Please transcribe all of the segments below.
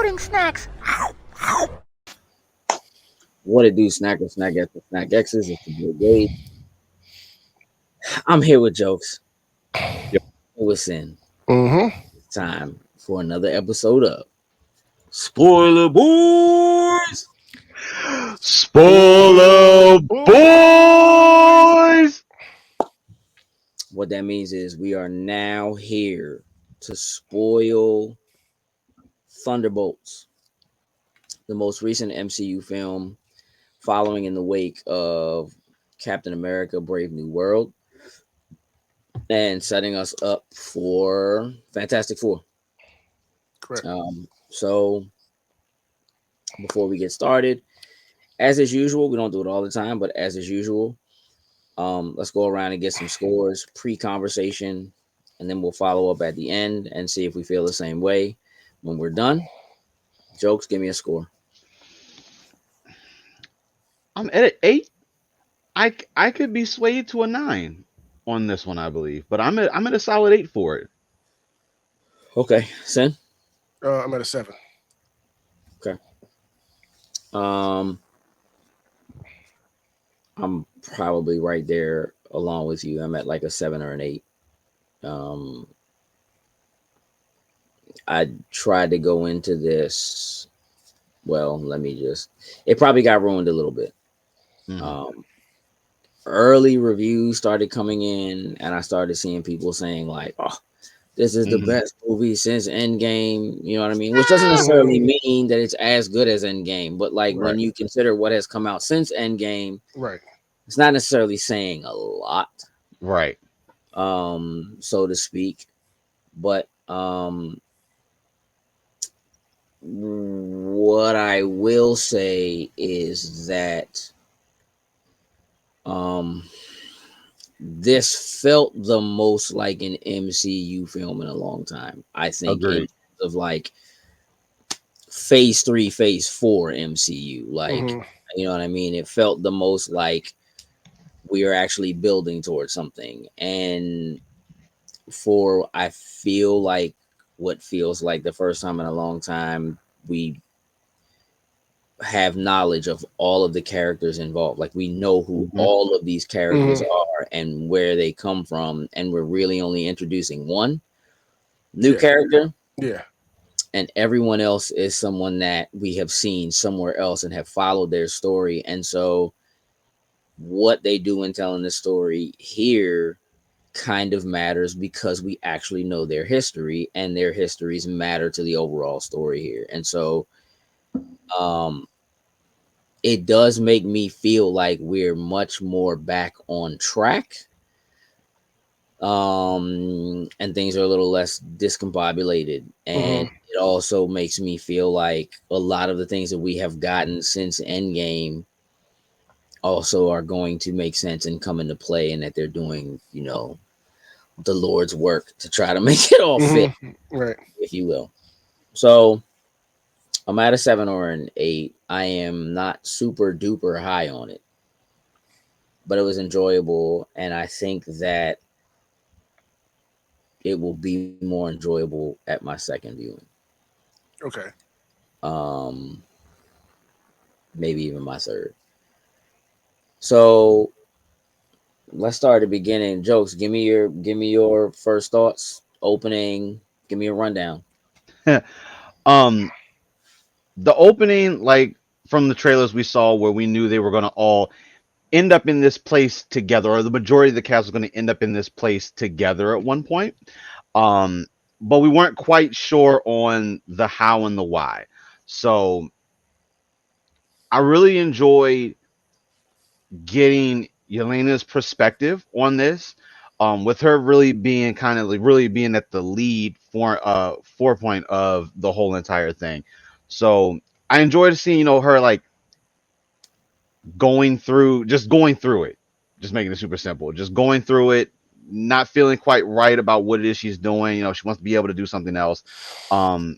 Loading snacks. What it do, Snacker, Snack X, Snack X's, it's the boy Gage. I'm here with jokes. Yep. With sin. Mm-hmm. It's time for another episode of Spoiler Boys. Spoiler boys. What that means is we are now here to spoil Thunderbolts, the most recent MCU film following in the wake of Captain America Brave New World and setting us up for Fantastic Four. Correct. So before we get started, as is usual, we don't do it all the time, but as is usual, let's go around and get some scores, pre-conversation, and then we'll follow up at the end and see if we feel the same way when we're done. Jokes, give me a score. I'm at an 8. I could be swayed to a 9 on this one, I believe, but I'm at a solid 8 for it. Okay, Sin. I'm at a 7. Okay. I'm probably right there along with you. I'm at like a 7 or an 8. I tried to go into this. Well, it probably got ruined a little bit. Mhm. Early reviews started coming in, and I started seeing people saying like, "Oh, this is the Mhm. best movie since Endgame." You know what I mean? Which doesn't necessarily mean that it's as good as Endgame, but like when Right. you consider what has come out since Endgame, Right. it's not necessarily saying a lot, Right. so to speak. But what I will say is that this felt the most like an MCU film in a long time. I think in Agreed. terms of like phase 3, phase 4 MCU. Like, Mhm. you know what I mean? It felt the most like we are actually building towards something. And for I feel like what feels like the first time in a long time, we have knowledge of all of the characters involved. Like we know who Mhm. all of these characters Mhm. are and where they come from, and we're really only introducing one new Yeah. character, Yeah. and everyone else is someone that we have seen somewhere else and have followed their story. And so what they do in telling the story here kind of matters because we actually know their history, and their histories matter to the overall story here. And so um it does make me feel like we're much more back on track, and things are a little less discombobulated, and Mhm. it also makes me feel like a lot of the things that we have gotten since Endgame also are going to make sense and come into play, and that they're doing, the Lord's work to try to make it all fit, Mhm. Right. if you will. So I'm at a 7 or an 8. I am not super duper high on it, but it was enjoyable, and I think that it will be more enjoyable at my second viewing. Okay. Um, maybe even my third. So let's start at the beginning. Jokes. Give me your first thoughts. Opening. Give me a rundown. um, the opening, like from the trailers we saw, where we knew they were going to all end up in this place together, or the majority of the cast was going to end up in this place together at one point. Um, but we weren't quite sure on the how and the why. So I really enjoyed getting Yelena's perspective on this, with her really being kind of like really being at the lead for point of the whole entire thing. So I enjoyed seeing her like going through it, just making it super simple, just going through it, not feeling quite right about what it is she's doing. She wants to be able to do something else. Um,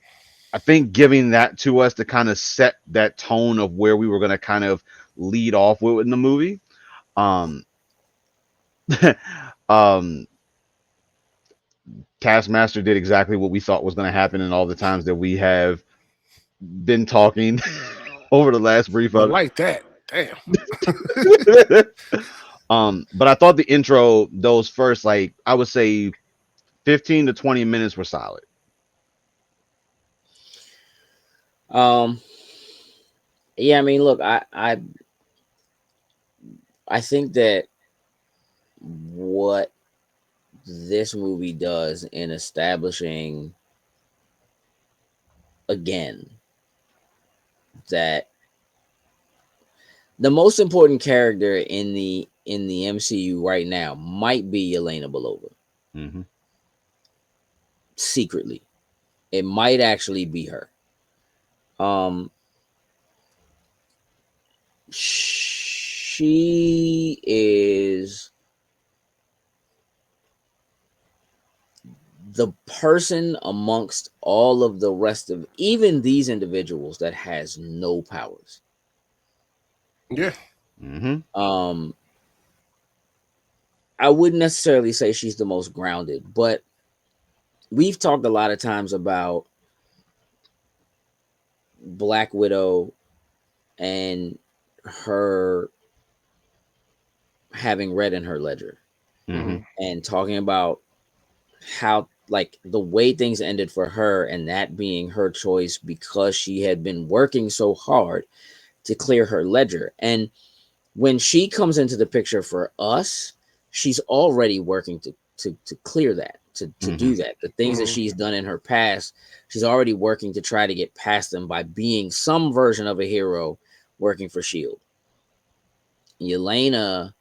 I think giving that to us to kind of set that tone of where we were going to kind of lead off with in the movie. Um, um, Taskmaster did exactly what we thought was going to happen, and all the times that we have been talking over the last brief I of like that. Damn. it. But I thought the intro, those first, like, I would say 15 to 20 minutes were solid. Um, yeah, I mean, look, I think that what this movie does in establishing again that the most important character in the MCU right now might be Yelena Belova. Hmm. Secretly, it might actually be her. Um, she is the person amongst all of the rest of even these individuals that has no powers. Yeah. Hmm. Um, I wouldn't necessarily say she's the most grounded, but we've talked a lot of times about Black Widow and her having red in her ledger Hmm. Hmm. and talking about how like the way things ended for her and that being her choice because she had been working so hard to clear her ledger. And when she comes into the picture for us, she's already working to clear that, to Hmm. do that. The things that Hmm. she's done in her past, she's already working to try to get past them by being some version of a hero working for Shield. Yelena,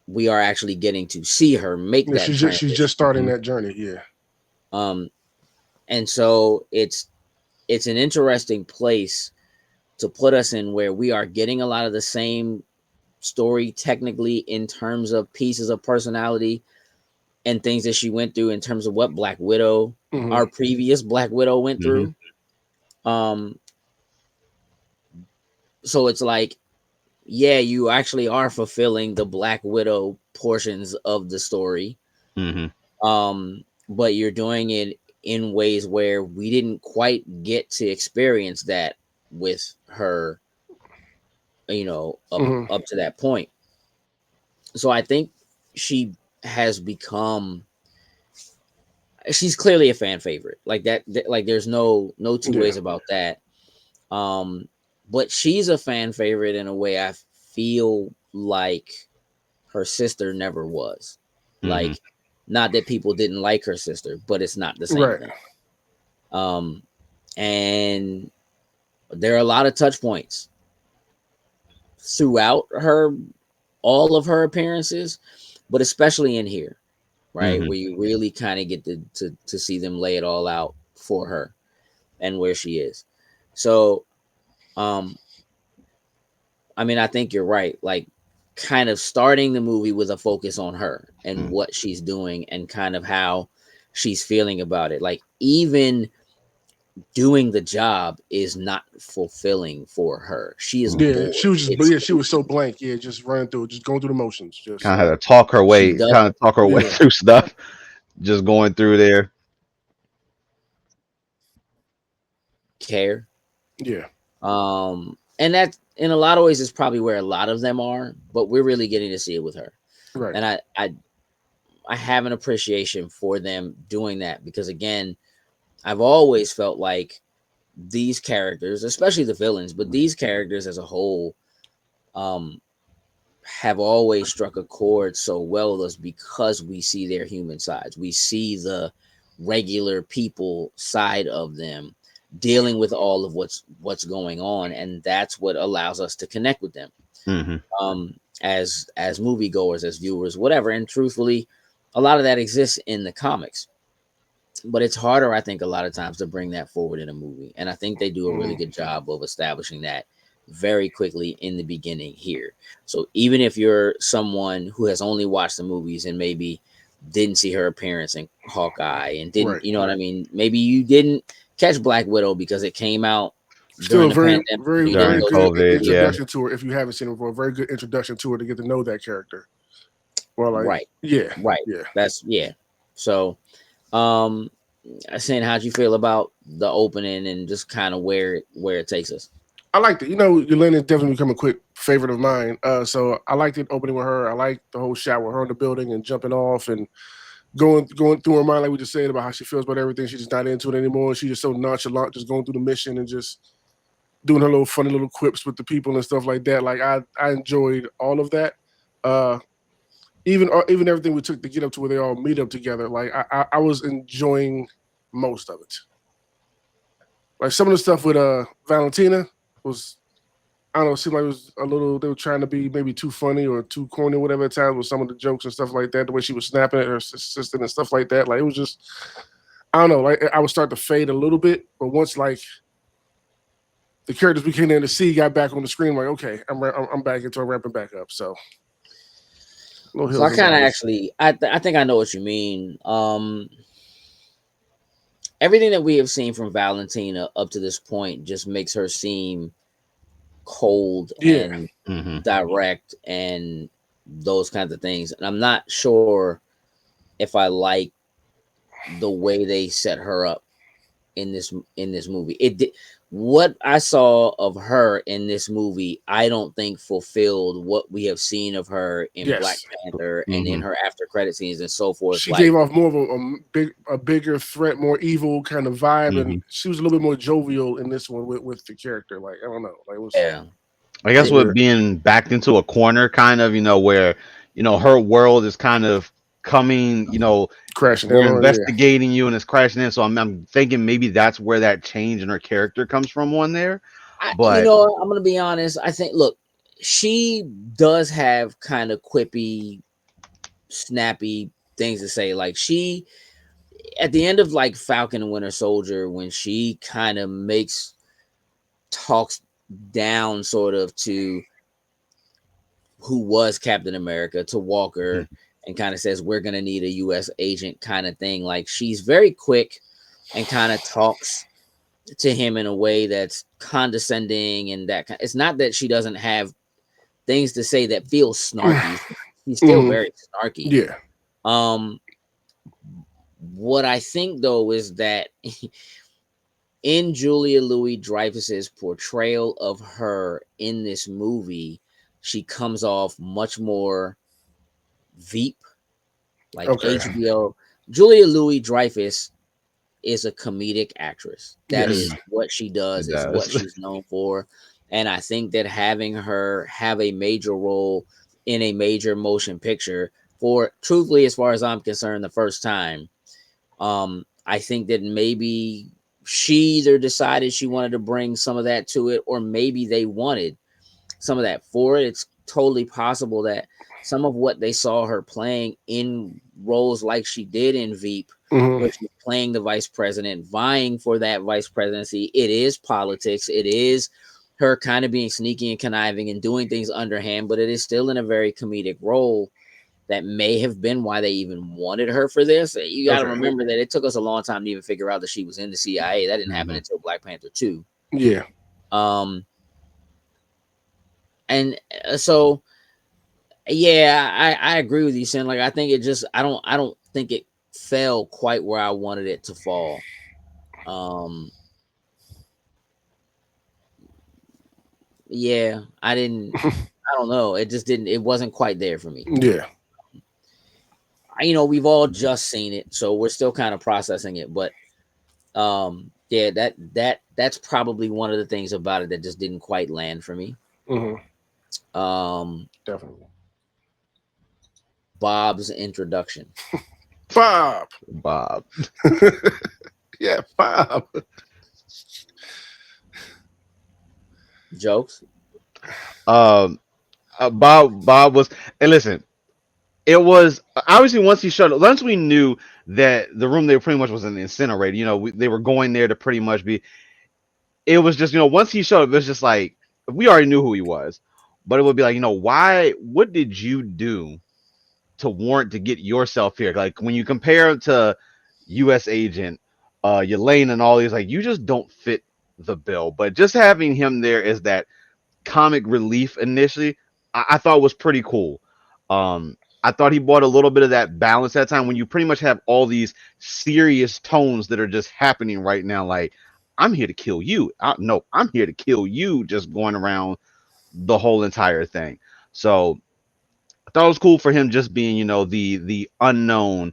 we are actually getting to see her make Yeah, that she's transition. just starting Hmm. that journey. Yeah. Um, and so it's an interesting place to put us in where we are getting a lot of the same story technically in terms of pieces of personality and things that she went through in terms of what Black Widow, Hmm. our previous Black Widow went Hmm. through. Um, so it's like, yeah, you actually are fulfilling the Black Widow portions of the story. Hmm. But you're doing it in ways where we didn't quite get to experience that with her, Hmm. up to that point. So I think she has become she's clearly a fan favorite. Like like there's no two Yeah. ways about that. Um but she's a fan favorite in a way I feel like her sister never was. Hmm. Like not that people didn't like her sister, but it's not the same Right. thing. Um and there are a lot of touch points throughout her all of her appearances, but especially in here, right? Hmm. Where you really kind of get to see them lay it all out for her and where she is. So, um, I mean, I think you're right. Like, kind of starting the movie with a focus on her and what she's doing and kind of how she's feeling about it. Like, even doing the job is not fulfilling for her. She is Yeah. bored. She was just, but It's yeah, she was so blank. Yeah, just running through, just going through the motions. Just Kind of had to talk her she way, doesn't kind of talk her way yeah, through stuff, just going through there. care. yeah, And that in a lot of ways is probably where a lot of them are, but we're really getting to see it with her. right. And I have an appreciation for them doing that because again, I've always felt like these characters, especially the villains, but these characters as a whole, um, have always struck a chord so well with us because we see their human sides. We see the regular people side of them dealing with all of what's going on, and that's what allows us to connect with them. Hmm. As moviegoers, as viewers, whatever. And truthfully, a lot of that exists in the comics, but it's harder, I think, a lot of times to bring that forward in a movie. And I think they do a really Hmm. good job of establishing that very quickly in the beginning here. So even if you're someone who has only watched the movies and maybe didn't see her appearance in Hawkeye and didn't, Right. you know what I mean? Maybe you didn't catch Black Widow because it came out Still during a the very, pandemic. So very, you didn't very During go good see it. COVID, yeah. introduction to her. If you haven't seen her before, very good introduction to her to get to know that character. Well, like, Right. yeah, Right. yeah, That's yeah. So um saying how'd you feel about the opening and just kind of where it takes us? I liked it. You know, Yelena's definitely become a quick favorite of mine. So I liked it opening with her. I liked the whole shot with her in the building and jumping off and going through her mind, like we just said, about how she feels about everything. She's just not into it anymore. She's just so nonchalant, just going through the mission and just doing her little funny little quips with the people and stuff like that. Like I enjoyed all of that. Uh, even everything we took to get up to where they all meet up together. Like I was enjoying most of it. Like some of the stuff with Valentina was, I don't know, it seemed like it was a little, they were trying to be maybe too funny or too corny or whatever at times with some of the jokes and stuff like that. The way she was snapping at her assistant and stuff like that. Like it was just, I don't know, like I would start to fade a little bit, but once like the characters we came in to see got back on the screen, like okay, I'm back into ramping back up. So little So I hills and kind of valleys. actually, I think I know what you mean. Everything that we have seen from Valentina up to this point just makes her seem cold Yeah. and Hmm. direct and those kinds of things. And I'm not sure if I like the way they set her up in this movie. It did what I saw of her in this movie. I don't think fulfilled what we have seen of her in Black Yes. Panther and in Hmm. her after credit scenes and so forth. She gave Like, off more of a bigger threat, more evil kind of vibe, and Hmm. she was a little bit more jovial in this one with the character. Like I don't know, like it was yeah, I guess it, with yeah, being backed into a corner, kind of, where her world is kind of coming, crashing in they're on yeah. investigating you and it's crashing in. So I'm thinking maybe that's where that change in her character comes from one there. you But know, I'm gonna be honest. I think, look, she does have kind of quippy, snappy things to say. Like she at the end of like Falcon and Winter Soldier, when she kind of makes talks down sort of to who was Captain America to Walker and kind of says we're gonna need a US agent kind of thing. Like she's very quick and kind of talks to him in a way that's condescending and that it's not that she doesn't have things to say that feel snarky. She's still Hmm. very snarky. Yeah. Um what I think though is that in Julia Louis Dreyfus's portrayal of her in this movie, she comes off much more Veep, like Okay. HBO. Julia Louis Dreyfus is a comedic actress. That Yes. is what she it does, is what does. she's known for. And I think that having her have a major role in a major motion picture for truthfully, as far as I'm concerned, the first time, I think that maybe she either decided she wanted to bring some of that to it, or maybe they wanted some of that for it. It's totally possible that some of what they saw her playing in roles like she did in Veep, Hmm. where she's playing the vice president, vying for that vice presidency, it is politics. It is her kind of being sneaky and conniving and doing things underhand, but it is still in a very comedic role. That may have been why they even wanted her for this. You got to Okay. remember that it took us a long time to even figure out that she was in the CIA. That didn't happen Hmm. until Black Panther 2. Yeah. Um, and so yeah, I agree with you, Sin. Like I think it just I don't think it fell quite where I wanted it to fall. Um yeah, I don't know. It just didn't it wasn't quite there for me. Yeah. You know, we've all just seen it, so we're still kind of processing it, but yeah, that's probably one of the things about it that just didn't quite land for me. Hmm. Um Definitely. Bob's introduction. Bob. Bob. Yeah, Bob. Jokes. Um, Bob was. And listen, it was obviously once he showed up, once we knew that the room they pretty much was an incinerator. They were going there to pretty much be. It was just once he showed up, it was just like we already knew who he was, but it would be like why? What did you do to warrant to get yourself here? Like when you compare him to U.S. Agent, Yelena, and all these, like you just don't fit the bill. But just having him there is that comic relief initially. I thought was pretty cool. Um, I thought he brought a little bit of that balance that time when you pretty much have all these serious tones that are just happening right now. Like, I'm here to kill you. No, I'm here to kill you. Just going around the whole entire thing. So I thought it was cool for him just being, the unknown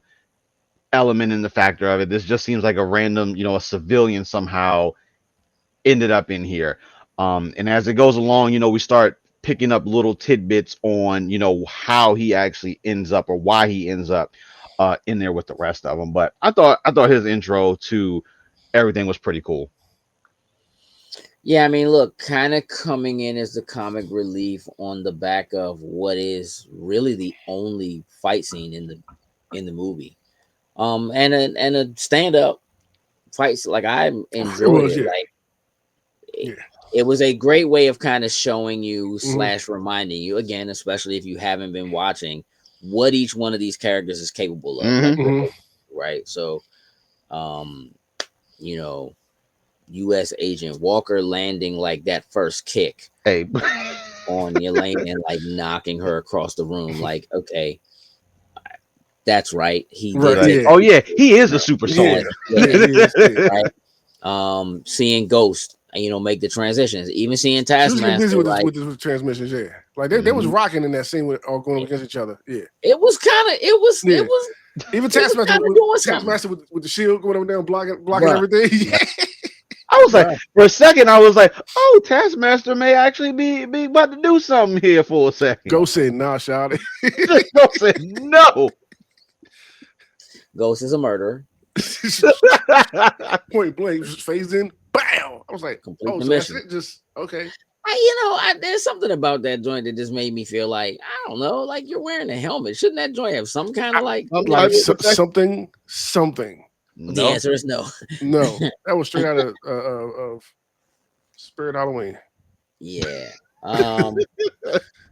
element in the factor of it. This just seems like a random, a civilian somehow ended up in here. And as it goes along, we start picking up little tidbits on, how he actually ends up or why he ends up in there with the rest of them. But I thought his intro to everything was pretty cool. Yeah, I mean, look, kind of coming in as the comic relief on the back of what is really the only fight scene in the movie. And a stand up fights, like I It enjoyed was, it. yeah, Like it, yeah. it was a great way of kind of showing you Hmm. slash reminding you again, especially if you haven't been watching, what each one of these characters is capable of. Like Hmm. Hmm. right, so um, you know, U.S. Agent Walker landing like that first kick Hey, on Elaine and like knocking her across the room. Like, okay, that's right. He did Right, like, take yeah, oh yeah, he is a her. super yeah, That's soldier. yeah, yeah, he is, yeah. right. Seeing Ghost, make the transitions. Even seeing She was getting busy Taskmaster, with this like with the transmissions, yeah. Like they was Hmm. rocking in that scene with all going up it, against each other, yeah, it was kind of, it was, it yeah. was, Even it was Taskmaster kind of with doing something, Taskmaster with the shield going up and down, blocking bruh, everything. bruh, Yeah. I was like, bruh. for a second, I was like, oh, Taskmaster may actually be about to do something here for a second. Go say nah, shout I said no. Ghost is a murderer. Point blank, just phased in, bow. I was like, Complete oh, the so that's mission. it? Just okay. There's something about that joint that just made me feel like I don't know, like you're wearing a helmet. Shouldn't that joint have some kind I, of like, Some like type of protection? something. The No. answer is no. No, that was straight out of Spirit Halloween. Yeah. Um.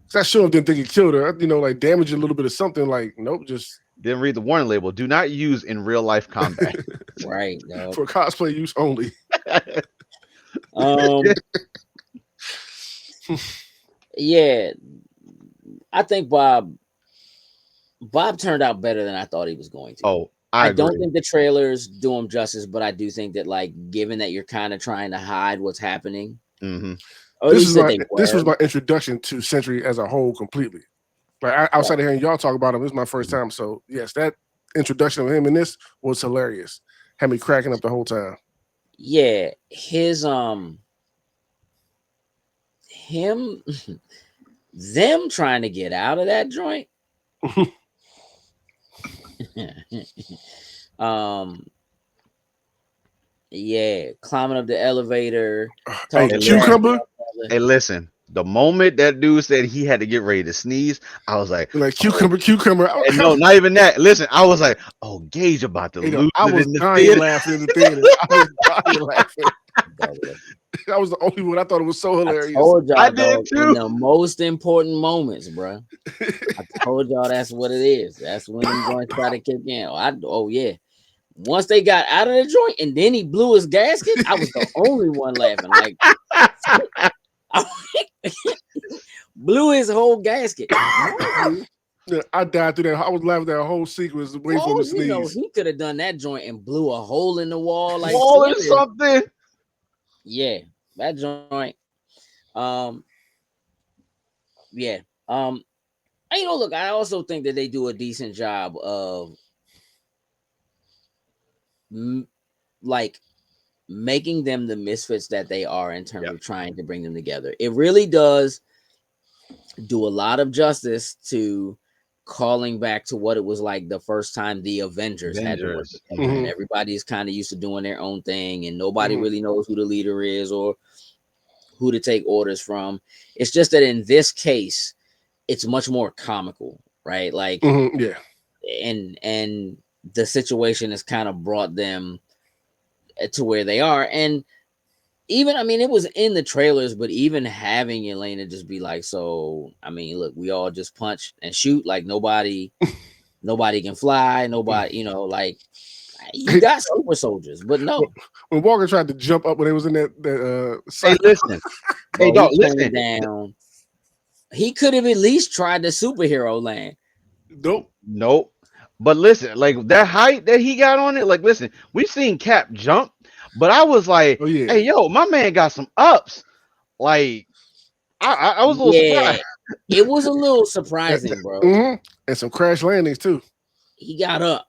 So I sure didn't think he killed her. Like damage a little bit of something. Like nope, just Didn't read the warning label. Do not use in real life combat. Right. No. for cosplay use only. Um. Yeah. I think Bob turned out better than I thought he was going to. Oh, I I don't agree. think the trailers do him justice, but I do think that, like, given that you're kind of trying to hide what's happening, Hmm. or at least that they This was were, my introduction to Century as a whole completely. Like outside right? of hearing y'all talk about him, this is my first time. So yes, that introduction of him in this was hilarious. Had me cracking up the whole time. Yeah, him, them trying to get out of that joint. um, yeah, climbing up the elevator, Hey, Hey, talking trash listen. to cucumber, our brother. Hey, listen. The moment that dude said he had to get ready to sneeze, I was like, like oh, cucumber. and no, not even that. Listen, I was like, oh, Gage about to lose I it was in the dying theater. laughing in the theater. I was dying laughing. Brother. I was the only one. I thought it was so I hilarious. told I y'all, did dog, in too. the most important moments, bro. I told y'all that's what it is. That's when them joints try to kick in. Oh yeah. Once they got out of the joint and then he blew his gasket, I was the only one laughing. Like blew his whole gasket. Mind you, Yeah, I died through that. I was laughing that whole sequence for waiting for him all to you know, sneeze. he could have done that joint and blew a hole in the wall like Wall or Slim. something. Yeah, that joint. Um, yeah. Um, and, look, I also think that they do a decent job of m- like making them the misfits that they are in terms Yep. of trying to bring them together. It really does do a lot of justice to calling back to what it was like the first time the Avengers had to work Avengers. together, and Hmm. everybody's kind of used to doing their own thing, and nobody Hmm. really knows who the leader is or who to take orders from. It's just that in this case, it's much more comical, right? Like, Hmm. Yeah. and the situation has kind of brought them to where they are, and even I mean, it was in the trailers, but even having Elena just be like, so I mean, look, we all just punch and shoot, like nobody can fly, nobody, like you Hey, got super soldiers, but no, when Walker tried to jump up when they was in that Hey, side, listen. Hey, bro, he dog, came listen. down. He could have at least tried the superhero land. Nope. Nope. But listen, like that height that he got on it, like listen, we've seen Cap jump, but I was like, Oh yeah. hey yo, my man got some ups. Like I was a little Yeah, surprised. it was a little surprising, bro. Mm-hmm. And some crash landings too. He got up.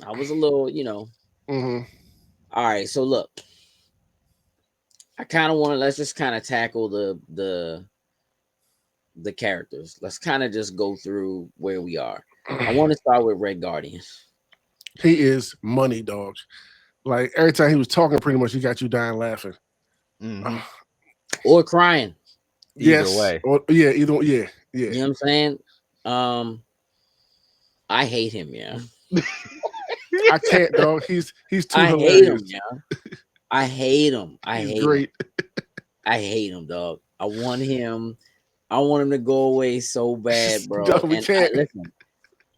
I was a little. Mm-hmm. All right, so look, I kind of want to let's just kind of tackle the characters. Let's kind of just go through where we are. I want to start with Red Guardian He is money, dog. Like every time he was talking, pretty much he got you dying laughing. Hmm. or crying. Either Yes. way. Or yeah, either yeah, yeah. You know what I'm saying? I hate him, yeah. I can't, dog. He's too I hate him, hilarious. yeah. I hate him. I He's hate him. great. I hate him, dog. I want him. I want him to go away so bad, No, bro. we And can't. listen,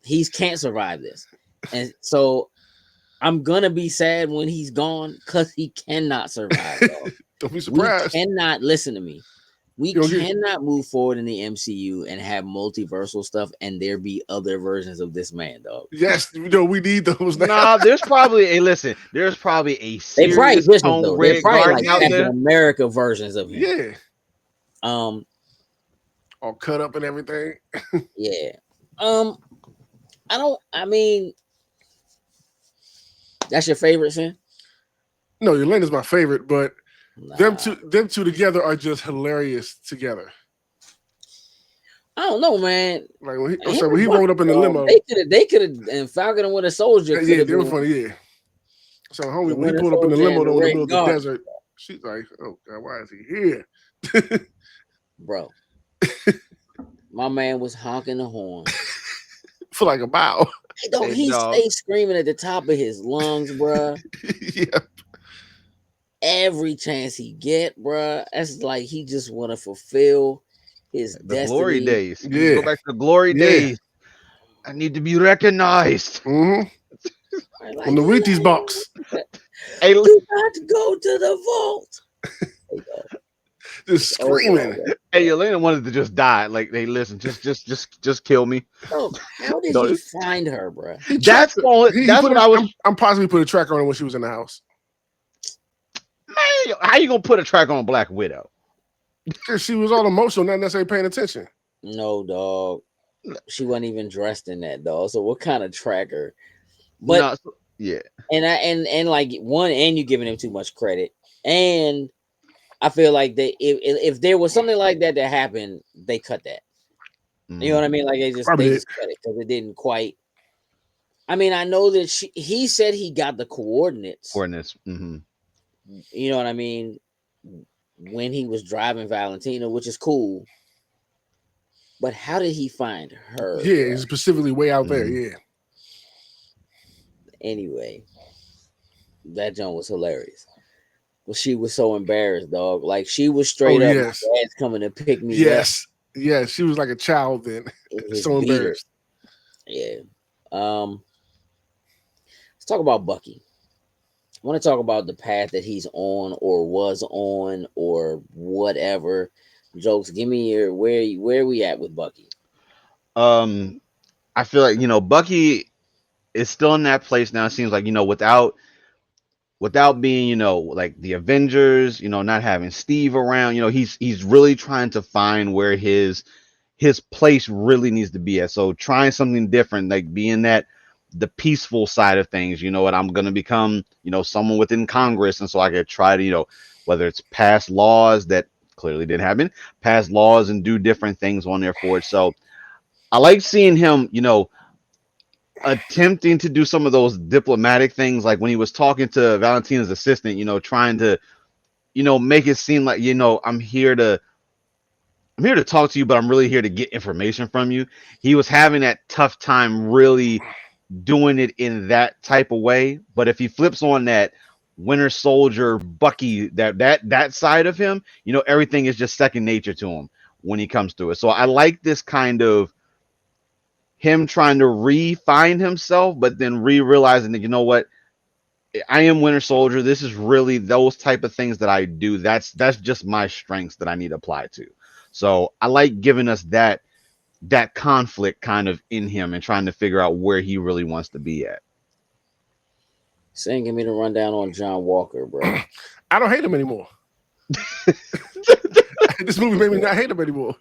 he can't survive this, and so I'm gonna be sad when he's gone because he cannot survive, dog. Don't be We surprised. cannot listen to me. We You don't get cannot move forward in the MCU and have multiversal stuff and there be other versions of this man, dog. yes, we need those now. Nah, there's probably a listen. There's probably a They probably serious vicious tone though. They're Red probably like Guardian out Captain there. America versions of him. Yeah. Um, All cut up and everything. yeah. Um, I mean, that's your favorite sin? No, Yelena's my favorite, but them Nah. two together are just hilarious together. I don't know, man. Like when Him when and he rolled up in the Bucky, limo. they could have, and Falcon and Winter Soldier could Yeah, have they were been funny, yeah. So the homie, when he Winter pulled up in the Soldier limo and the though in the middle Red of the Guard, desert, she's like, "Oh God, why is he here?" bro. My man was honking the horn. For like a bow. Don't Hey, he dog. stay screaming at the top of his lungs, bruh? Yeah, Every chance he get, bruh. That's like he just want to fulfill his The glory destiny. days. Just go yeah, back to the glory yeah. days. I need to be recognized. hmm Like, On the you Wheaties box, Hey, you got to go to the vault. Hey, dog, just it's over screaming. already. hey, Elena wanted to just die. Like, hey, listen, just kill me. Dog, how did he No, find her, bruh? He that's tracked her. all. He That's put what it. I was. I'm possibly put a tracker on her when she was in the house. Man, how you gonna put a track on Black Widow? Cause she was all emotional, not necessarily paying attention. No, dog. She wasn't even dressed in that, dog. So what kind of tracker? But No, yeah. and like one, and you giving him too much credit. And I feel like they if there was something like that that happened, they cut that. You know what I mean? Like Probably they did. just cut it because it didn't quite. I mean, I know that he said he got the coordinates. Coordinates. Mm-hmm. You know what I mean? When he was driving Valentina, which is cool. But how did he find her? Yeah, Bro? it's specifically way out there. Mhm. Yeah, Anyway, that joint was hilarious. But she was so embarrassed, dog. Like she was straight up. yes. My dad's coming to pick me up. yes, yes. She was like a child then. in his So beater. embarrassed. Yeah. Let's talk about Bucky. I want to talk about the path that he's on or was on or whatever. Jokes, give me your where we at with Bucky? Um, I feel like Bucky is still in that place now. It seems like without being like the Avengers, not having Steve around. He's really trying to find where his place really needs to be at. So trying something different, like being that the peaceful side of things. You know what? I'm gonna become someone within Congress, and so I could try to whether it's pass laws that clearly didn't happen, pass laws and do different things on there for it. So I like seeing him, attempting to do some of those diplomatic things, like when he was talking to Valentina's assistant, trying to, make it seem like, I'm here to talk to you, but I'm really here to get information from you. He was having that tough time really doing it in that type of way. But if he flips on that Winter Soldier Bucky, that side of him, everything is just second nature to him when he comes to it. So I like this kind of him trying to re-find himself, but then realizing that what, I am Winter Soldier. This is really those type of things that I do. That's just my strengths that I need to apply to. So I like giving us that that conflict kind of in him and trying to figure out where he really wants to be at. Saying, give me the rundown on John Walker, bro. I don't hate him anymore. This movie made me not hate him anymore.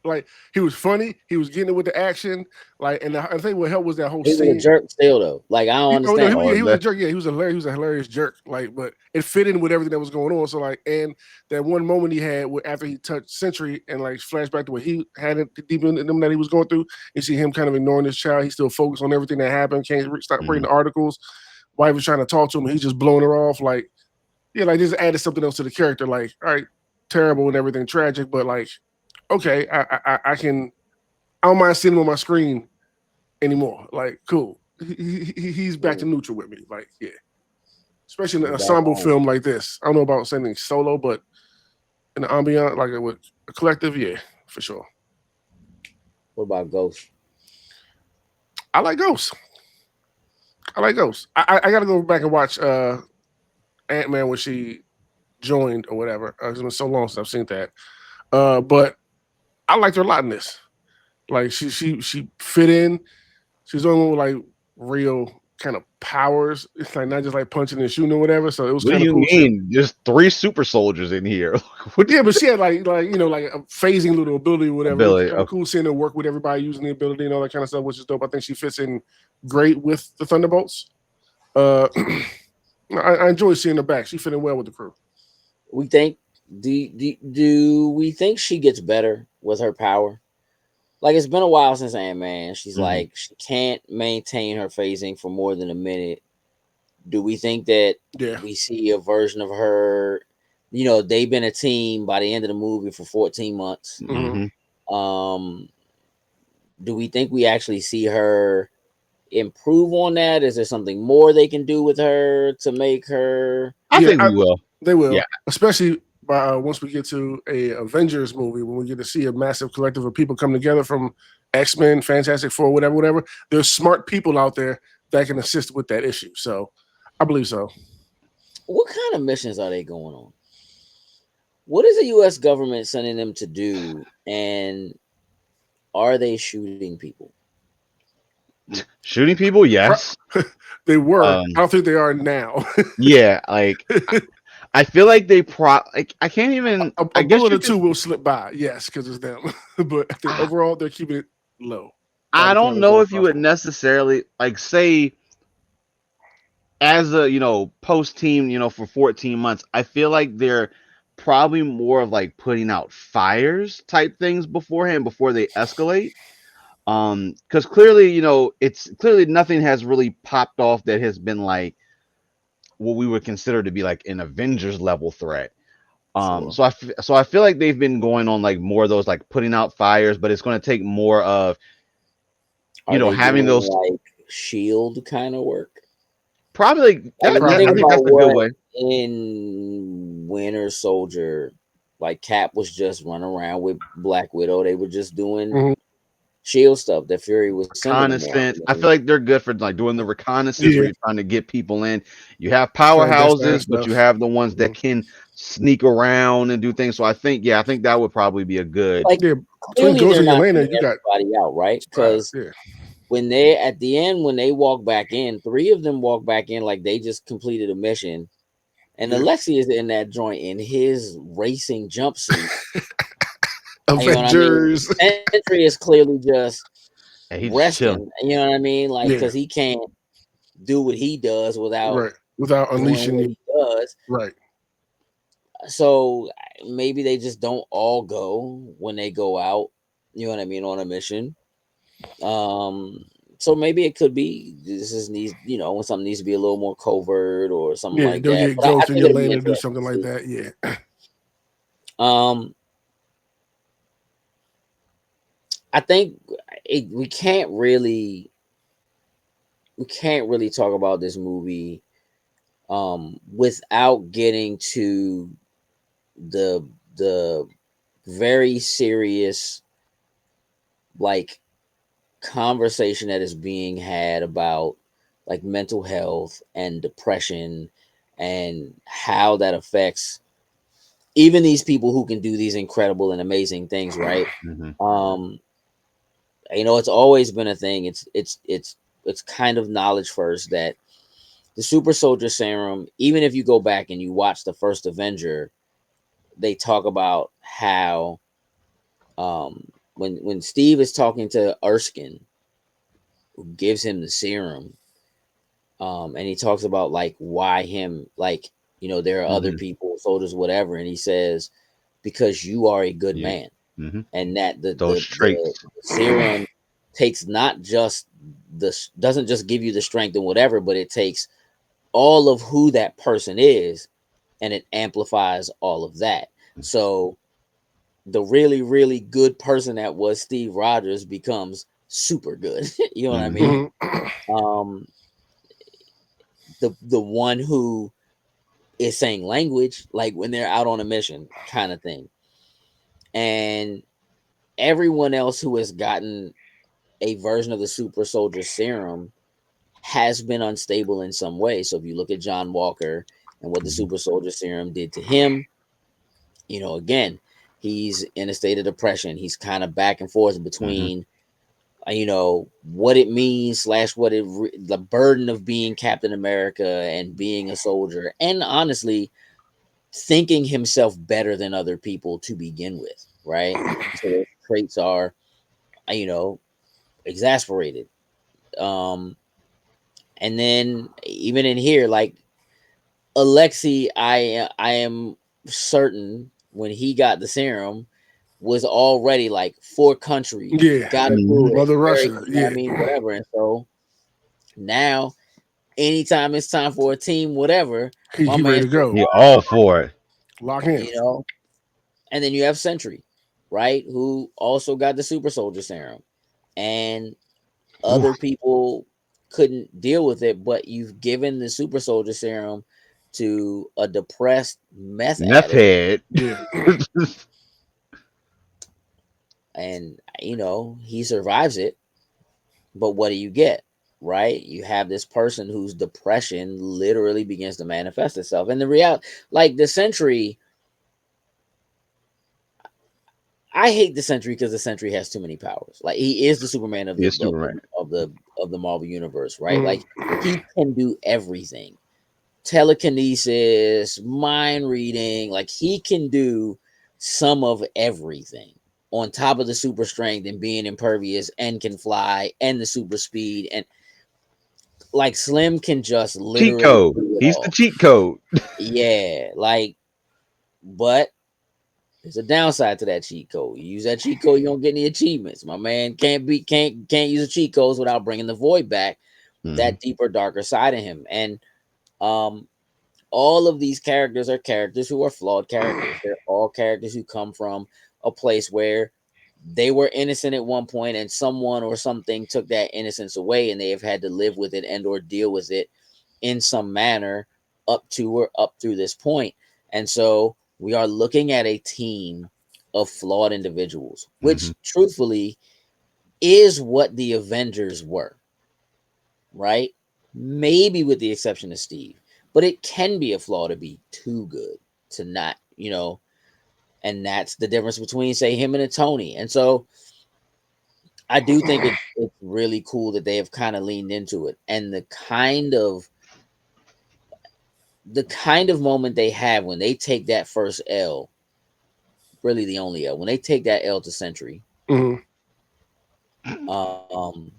Like he was funny, he was getting it with the action. Like, and I think what helped was that whole He was a scene. jerk still though. Like I don't Oh no, understand. Oh, he was a that jerk. Yeah, he was a hilarious jerk. Like, but it fit in with everything that was going on. So like, and that one moment he had after he touched Century and like flashback to what he had deep in him that he was going through. You see him kind of ignoring his child. He still focused on everything that happened. Can't stop reading mhm. the articles. Wife was trying to talk to him. He's just blowing her off. Like, yeah, like just added something else to the character. Like, all right, terrible and everything, tragic, but like, okay, I can. I don't mind seeing him on my screen anymore. Like, cool. He's back to neutral with me. Like, yeah. Especially in an He's back ensemble on. film like this. I don't know about something solo, but in the ambient, like with a collective, yeah, for sure. What about Ghost? I like Ghosts. I like Ghosts. I got to go back and watch Ant-Man when she joined or whatever. It's been so long since I've seen that. But I liked her a lot in this. Like she fit in. She's the only one with like real kind of powers. It's like not just like punching and shooting or whatever. So it was What do kind of you cool. mean? Just three super soldiers in here. What Yeah, but she had like like a phasing little ability or whatever. It was ability? kind of Okay. cool seeing her work with everybody using the ability and all that kind of stuff, which is dope. I think she fits in great with the Thunderbolts. Uh, I enjoy seeing her back. She fit in well with the crew. We think do we think she gets better with her power? Like it's been a while since Ant Man. She's Mhm. like she can't maintain her phasing for more than a minute. Do we think that Yeah, we see a version of her? You know, they've been a team by the end of the movie for 14 months. hmm Mhm. Um, do we think we actually see her improve on that? Is there something more they can do with her to make her? I yeah, think we will. they Yeah, will, especially by once we get to a Avengers movie when we get to see a massive collective of people come together from X-Men, Fantastic Four, whatever, whatever. There's smart people out there that can assist with that issue. So I believe so. What kind of missions are they going on? What is the U.S. government sending them to do? And are they shooting people? shooting people. Yes. They were. I Um. don't think they are now. Yeah. Like I feel like they like I can't even. A I guess bullet you or could. two will slip by, yes, because it's them. But I think I, overall they're keeping it low, I body count don't as low know as if you would possible. necessarily like say as a post team for 14 months. I feel like they're probably more of like putting out fires type things beforehand before they escalate. Because clearly it's clearly nothing has really popped off that has been like what we would consider to be like an Avengers level threat. Sure. So I feel like they've been going on like more of those like putting out fires, but it's going to take more of Are they having doing those like shield kind of work? probably like Like if you that. think I Probably. think about that's a good what way. in Winter Soldier, like Cap was just running around with Black Widow. They were just doing Mhm. shield stuff that Fury was sending them on. Reconnaissance. I feel like they're good for like doing the reconnaissance where Yeah, you're trying to get people in. You have clandestine powerhouses, but you stuff. have the ones that Mhm. can sneak around and do things. So I think that would probably be a good. Like Yeah, between clearly Ghost they're and not Yelena, getting you got everybody out, right? spies. Because Yeah, when they at the end when they walk back in, three of them walk back in like they just completed a mission. And yeah. Alexi is in that joint in his racing jumpsuit. You know what I mean? Avengers. Sentry is clearly just And he just resting. chilling. You know what I mean? Like because Yeah, he can't do what he does without right. Without doing unleashing what you. he does. Right. So maybe they just don't all go when they go out. You know what I mean on a mission. Um, so maybe it could be this is needs when something needs to be a little more covert or something Yeah, like they'll that. get But I Ghost and think it'll be Yelena to do interesting something to like see. that. Yeah. Um, I think we can't really talk about this movie without getting to the the very serious like conversation that is being had about like mental health and depression and how that affects even these people who can do these incredible and amazing things, right? Hmm. Um, it's always been a thing. It's kind of knowledge first that the super soldier serum, even if you go back and you watch the first Avenger, they talk about how when Steve is talking to Erskine, who gives him the serum, and he talks about like why him, like, there are other Hmm. people, soldiers, whatever, and he says, because you are a good Yeah. man, Hmm. and that Those traits. the serum takes not just doesn't just give you the strength and whatever, but it takes all of who that person is and it amplifies all of that. So the really, really good person that was Steve Rogers becomes super good. You know what I Hmm. mean? Mhm. Um, the one who is saying language, like when they're out on a mission, kind of thing. And everyone else who has gotten a version of the super soldier serum has been unstable in some way. So if you look at John Walker and what the Hmm. super soldier serum did to him, again, he's in a state of depression. He's kind of back and forth Hmm. between what it means slash the burden of being Captain America and being a soldier, and honestly thinking himself better than other people to begin with, right? So those traits are, you know exasperated. um and then even in here, like Alexi, I am certain when he got the serum was already like four countries Yeah, got it Hmm. through it Mother very, Russia. I Yeah, mean, whatever. And so now, anytime it's time for a team, whatever, my he ready man to says, go. He all for it. Lock in. you know. And then you have Sentry, right, who also got the super soldier serum, and Ooh, other people couldn't deal with it, but you've given the super soldier serum to a depressed meth meth addict, head. Yeah. and he survives it. But what do you get? Right? You have this person whose depression literally begins to manifest itself. And the reality, like the Sentry, I hate the Sentry because the Sentry has too many powers. Like he is the Superman of He the is Superman. Marvel universe, right? Mhm. Like he can do everything. Telekinesis, mind reading, like he can do some of everything on top of the super strength and being impervious and can fly and the super speed, and like Slim can just Cheat literally code. do it He's the all. cheat code. Yeah, like, but there's a downside to that cheat code. You use that cheat code, you don't get any achievements. My man can't use the cheat codes without bringing the void back, Hmm. that deeper, darker side of him. And um, all of these characters are characters who are flawed characters. They're all characters who come from a place where they were innocent at one point, and someone or something took that innocence away, and they have had to live with it and or deal with it in some manner up to or up through this point. And so we are looking at a team of flawed individuals, Hmm. which truthfully is what the Avengers were, right? Maybe with the exception of Steve. But it can be a flaw to be too good, to not, and that's the difference between, say, him and a Tony. And so I do think it's really cool that they have kind of leaned into it. And the kind of moment they have when they take that first L, really the only L, when they take that L to Century, Mhm. um,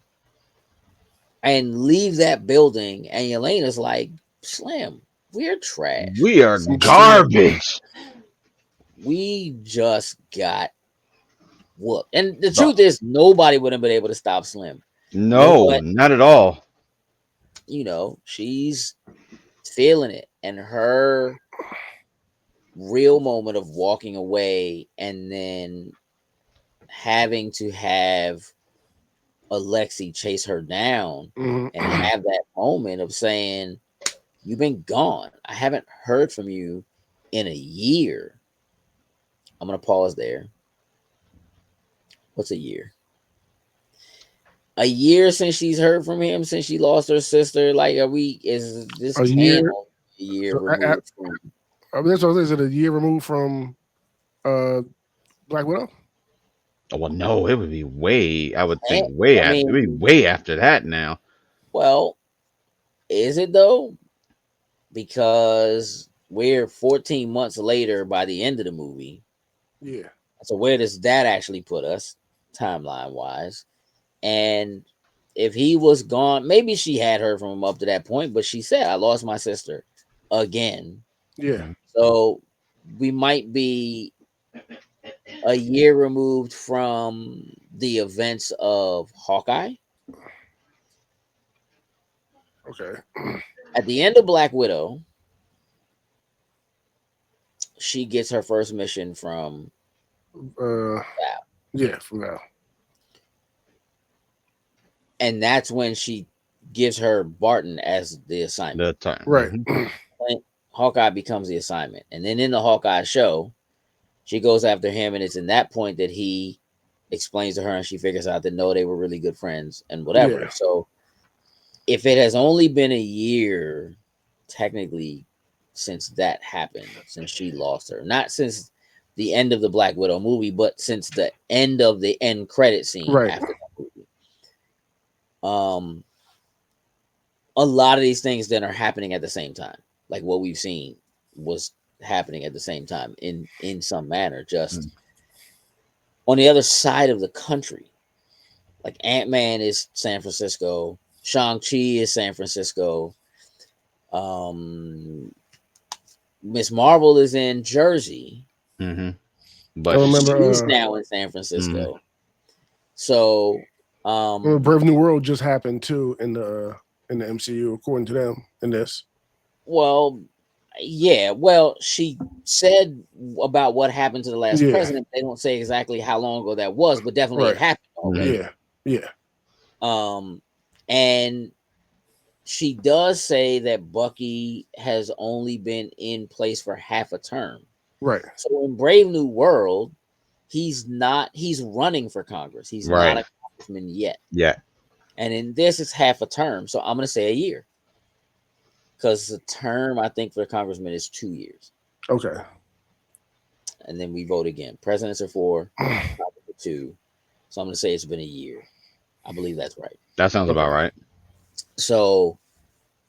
and leave that building, and Elena's like, Slim, we're trash. We are Yeah. garbage. We just got whooped. And the The- truth is, nobody would have been able to stop Slim. no, But, not at all. she's feeling it. And her real moment of walking away and then having to have Alexi chase her down Mhm. and have that moment of saying, you've been gone. I haven't heard from you in a year. I'm going to pause there. What's a year? A year since she's heard from him, since she lost her sister. Like, is this A can year. a year So removed from, I mean, that's what I was saying. Is it a year removed from uh Black Widow? Oh, well, no, it would be way. I would think And, way I after. It would be mean, way after that now. well, is it though? Because we're 14 months later by the end of the movie. Yeah. So where does that actually put us timeline wise? And if he was gone, maybe she had heard from him up to that point, but she said, I lost my sister again. Yeah. Mhm. So we might be a year removed from the events of Hawkeye. Okay. At the end of Black Widow, she gets her first mission from Uh. Val. Yeah. From now. And that's when she gives her Barton as the assignment. The time. Right. When Hawkeye becomes the assignment. And then in the Hawkeye show, she goes after him, and it's in that point that he explains to her and she figures out that no, they were really good friends and whatever. Yeah. So if it has only been a year, technically, since that happened, since she lost her, not since the end of the Black Widow movie, but since the end of the end credit scene Right. after that movie. A lot of these things then are happening at the same time. Like what we've seen was happening at the same time in some manner, just Mhm. on the other side of the country. Like Ant-Man is San Francisco, Shang-Chi is San Francisco, um Miss Marvel is in Jersey, Hmm. I But she's remember. now in San mhm. Francisco. So Brave New World just happened too in the MCU, according to them. In this. well, yeah, well, she said about what happened to the last Yeah. president. They don't say exactly how long ago that was, but definitely it Right. happened Mhm. already. Yeah. Yeah. Um, and she does say that Bucky has only been in place for half a term. Right. So in Brave New World, he's running for Congress. He's not Right. a congressman yet. Yeah. And in this, it's half a term. So I'm going to say a year because the term, I think, for a congressman is 2 years. Okay. And then we vote again. Presidents are 4, Congress are 2. So I'm going to say it's been a year. I believe that's right. That sounds Okay. about right. So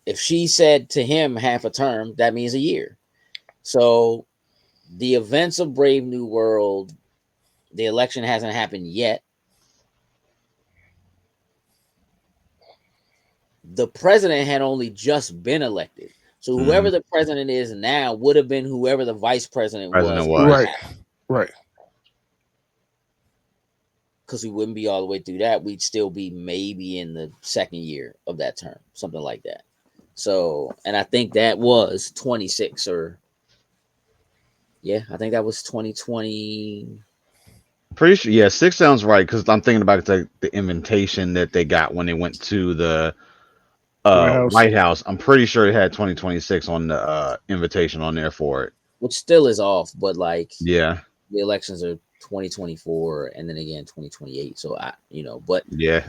if she said to him half a term, that means a year. So the events of Brave New World, the election hasn't happened yet. The president had only just been elected. So Hmm. whoever the president is now would have been whoever the vice president President was, was. Right. Right. because we wouldn't be all the way through that. We'd still be maybe in the second year of that term, something like that. So, and I think that was 26 or yeah, I think that was 2020. Pretty sure. Yeah, six sounds right because I'm thinking about the invitation that they got when they went to the White House. White House. I'm pretty sure it had 2026 on the invitation on there for it. Which still is off, but like Yeah. the elections are 2024 and then again 2028. So but Yeah.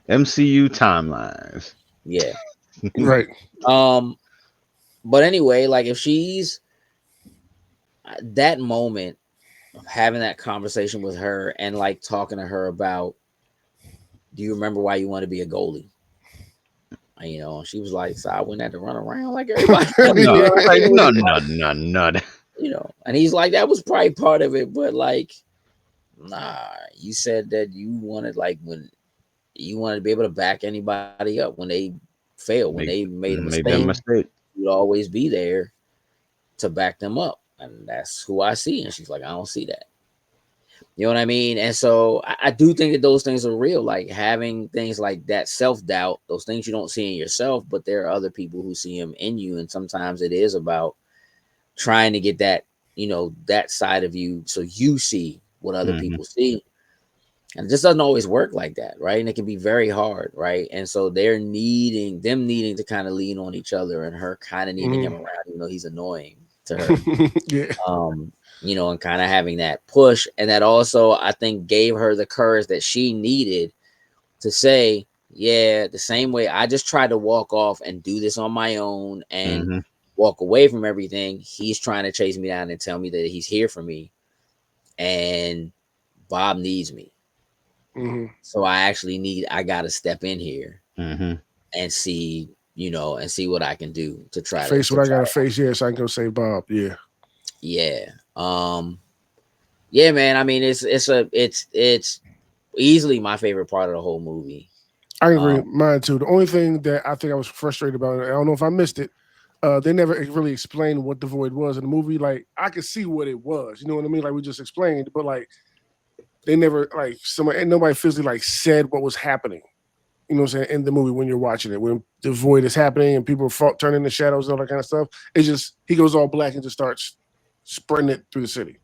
MCU timelines. yeah. Right. Um, but anyway, like if she's that moment of having that conversation with her and like talking to her about, do you remember why you want to be a goalie? She was like, so I wouldn't have to run around like everybody else. No, like no, Like, no, no, no. and he's like, that was probably part of it, but like, nah, you said that you wanted like when you wanted to be able to back anybody up when they fail, when they made a Made that mistake, Mhm. mistake. you'd always be there to back them up. And that's who I see. And she's like, I don't see that. You know what I mean? And so I do think that those things are real, like having things like that self doubt, those things you don't see in yourself, but there are other people who see them in you. And sometimes it is about trying to get that side of you so you see what other Hmm. people see. And it just doesn't always work like that, right? And it can be very hard, right? And so them needing to kind of lean on each other and her kind of needing him Mhm. around, even though he's annoying to her. Yeah. um and kind of having that push, and that also I think gave her the courage that she needed to say, yeah, the same way I just tried to walk off and do this on my own and Hmm. walk away from everything, he's trying to chase me down and tell me that he's here for me, and Bob needs me. Mm-hmm. So I gotta step in here Mm-hmm. and see, and see what I can do to try to Face what I try gotta to help. face. Yes, I can go save Bob. Yeah, Yeah. Yeah, man. I mean, it's easily my favorite part of the whole movie. I can agree. Um, Mine too. The only thing that I think I was frustrated about, I don't know if I missed it. They never really explained what the void was in the movie. Like I could see what it was. You know what I mean? Like we just explained, but like they never like somebody and nobody physically like said what was happening. You know what I'm saying? In the movie when you're watching it, when the void is happening and people turn into shadows and all that kind of stuff, it's just he goes all black and just starts spreading it through the city.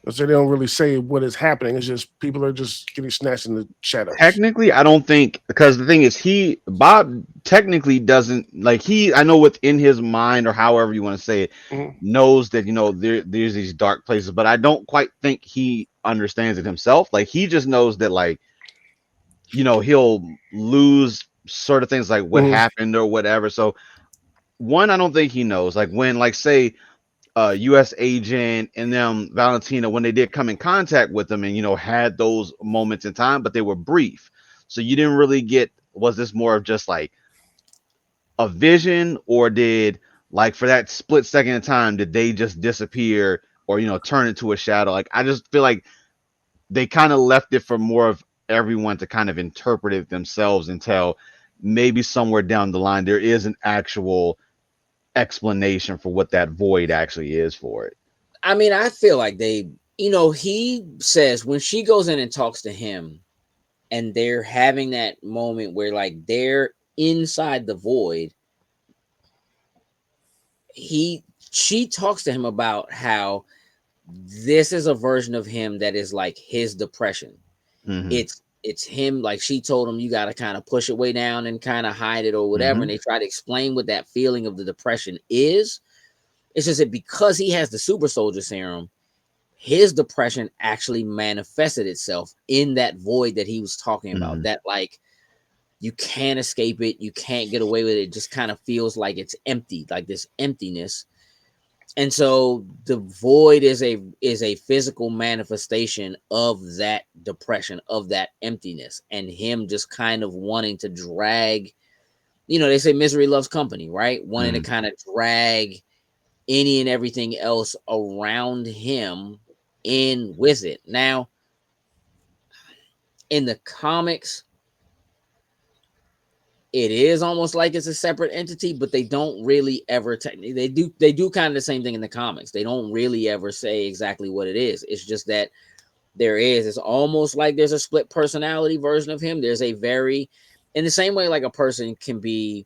So they don't really say what is happening. It's just people are just getting snatched in the shadows. Technically, I don't think, because the thing is, Bob technically doesn't, like, I know within his mind, or however you want to say it, Mm-hmm. knows that there's these dark places, but I don't quite think he understands it himself. Like, he just knows that, like, he'll lose sort of things like what Mm-hmm. happened or whatever. So one, I don't think he knows. Like, when, like, say, U.S. agent and them Valentina, when they did come in contact with them and had those moments in time, but they were brief. So you didn't really get, was this more of just like a vision, or did, like, for that split second of time, did they just disappear or turn into a shadow? Like, I just feel like they kind of left it for more of everyone to kind of interpret it themselves until maybe somewhere down the line there is an actual explanation for what that void actually is for it. I mean, I feel like he says when she goes in and talks to him, and they're having that moment where like they're inside the void. He She talks to him about how this is a version of him that is like his depression. Mm-hmm. It's him, like she told him, you got to kind of push it way down and kind of hide it or whatever, Mm-hmm. and they try to explain what that feeling of the depression is. It's just that because he has the super soldier serum, his depression actually manifested itself in that void that he was talking about, Mm-hmm. that like you can't escape it, you can't get away with it, it just kind of feels like it's empty, like this emptiness. And so the void is a physical manifestation of that depression, of that emptiness, and him just kind of wanting to drag, they say misery loves company, right? Wanting to Mm-hmm. kind of drag any and everything else around him in with it. Now, in the comics, it is almost like it's a separate entity, but they don't really ever technically, they do kind of the same thing in the comics. They don't really ever say exactly what it is. It's just that it's almost like there's a split personality version of him. There's a very, in the same way like a person can be,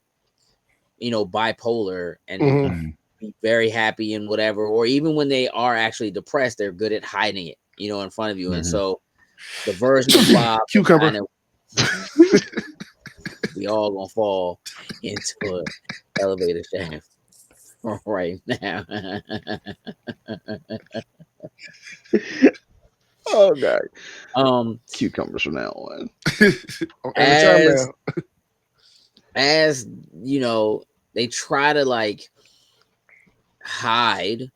bipolar and Mm-hmm. Mm-hmm. be very happy and whatever, or even when they are actually depressed, they're good at hiding it, in front of you. And Mm-hmm. so the version of Bob that Cucumber. kind of we all gonna fall into an elevator shaft right now. Oh god, um cucumbers from now on. Every time as now. as you know they try to like hide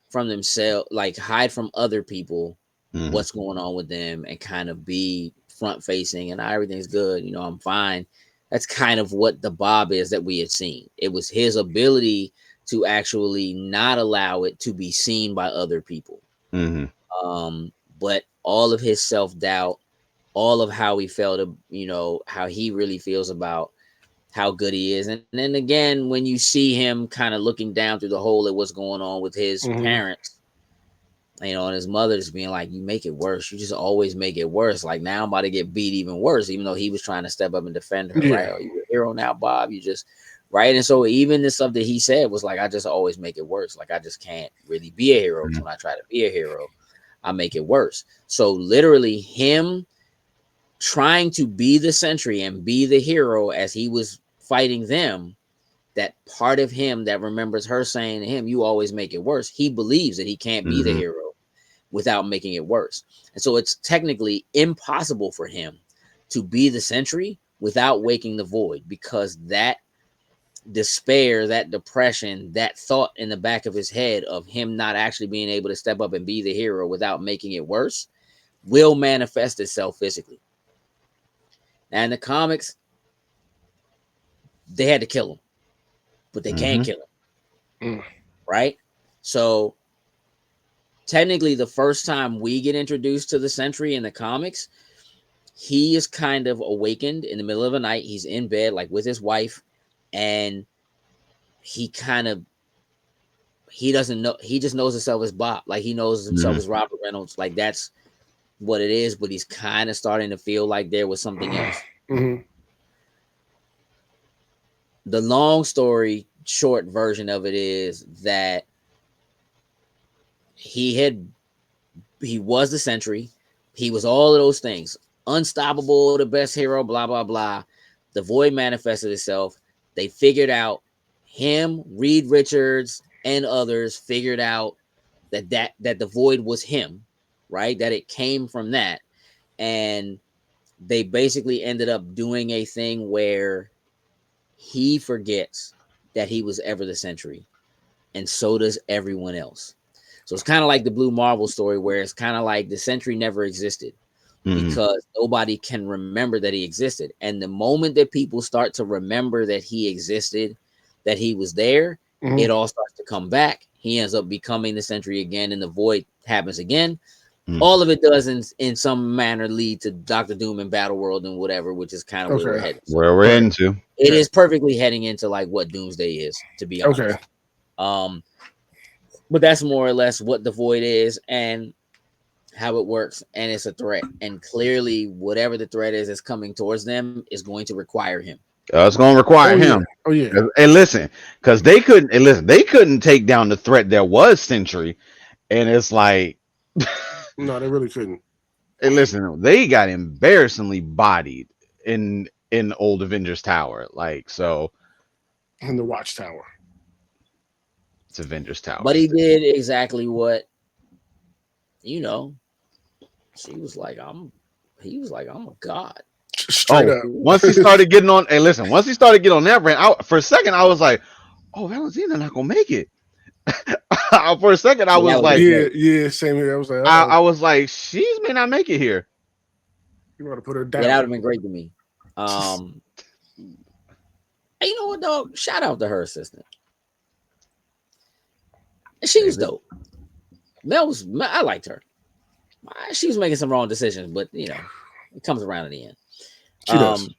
from themselves, like hide from other people Mm-hmm. what's going on with them, and kind of be front facing and everything's good, I'm fine. That's kind of what the Bob is that we had seen. It was his ability to actually not allow it to be seen by other people. Mm-hmm. But all of his self-doubt, all of how he felt, how he really feels about how good he is. And then again, when you see him kind of looking down through the hole at what's going on with his Mm-hmm. parents, and his mother just being like, you make it worse. You just always make it worse. Like now I'm about to get beat even worse, even though he was trying to step up and defend her, right? Yeah. Oh, you're a hero now, Bob. You just right. And so even the stuff that he said was like, I just always make it worse. Like I just can't really be a hero. Because when I try to be a hero, I make it worse. So literally him trying to be the sentry and be the hero as he was fighting them, that part of him that remembers her saying to him, you always make it worse. He believes that he can't be the Mm-hmm. hero without making it worse. And so it's technically impossible for him to be the sentry without waking the void, because that despair, that depression, that thought in the back of his head of him not actually being able to step up and be the hero without making it worse, will manifest itself physically. Now in the comics, they had to kill him, but they can't Mm-hmm. kill him, Mm. right? So technically, the first time we get introduced to the Sentry in the comics, he is kind of awakened in the middle of the night. He's in bed, like with his wife, and he kind of he doesn't know. He just knows himself as Bob, like he knows himself Mm-hmm. as Robert Reynolds. Like that's what it is. But he's kind of starting to feel like there was something else. Mm-hmm. The long story short version of it is that he had he was the Sentry. He was all of those things. Unstoppable, the best hero, blah, blah, blah. The void manifested itself. They figured out him, Reed Richards, and others figured out that the void was him, right? That it came from that. And they basically ended up doing a thing where he forgets that he was ever the Sentry, and so does everyone else. So it's kind of like the Blue Marvel story, where it's kind of like the Sentry never existed Mm-hmm. because nobody can remember that he existed. And the moment that people start to remember that he existed, that he was there, Mm-hmm. it all starts to come back. He ends up becoming the Sentry again, and the void happens again. Mm-hmm. All of it does in some manner lead to Doctor Doom and Battle World and whatever, which is kind of where we're Okay. heading. So Where we're Right. into. it Okay. is perfectly heading into like what Doomsday is, to be Okay. honest. Um, but that's more or less what the void is and how it works, and it's a threat. And clearly, whatever the threat is that's coming towards them is going to require him. It's going to require Oh yeah. him. Oh yeah. And listen, because they couldn't. And listen, they couldn't take down the threat that was Sentry, and it's like, No, they really couldn't. and listen, they got embarrassingly bodied in old Avengers Tower. Like, so In the Watchtower. it's Avengers Tower. But he did exactly what, you know, she was like, he was like, I'm a god. Straight Oh, up. once he started getting on, hey, listen, once he started getting on that brand, for a second I was like, oh, Valentina not gonna make it. For a second I Yeah, that was would have like, been Yeah, great. yeah, same here. I was like, I was like, she may not make it here. you want to put her Yeah, that would down. have been great to me. Um, and you know what, dog? Shout out to her assistant. She was dope. I liked her. She was making some wrong decisions, but you know, it comes around in the end. She does.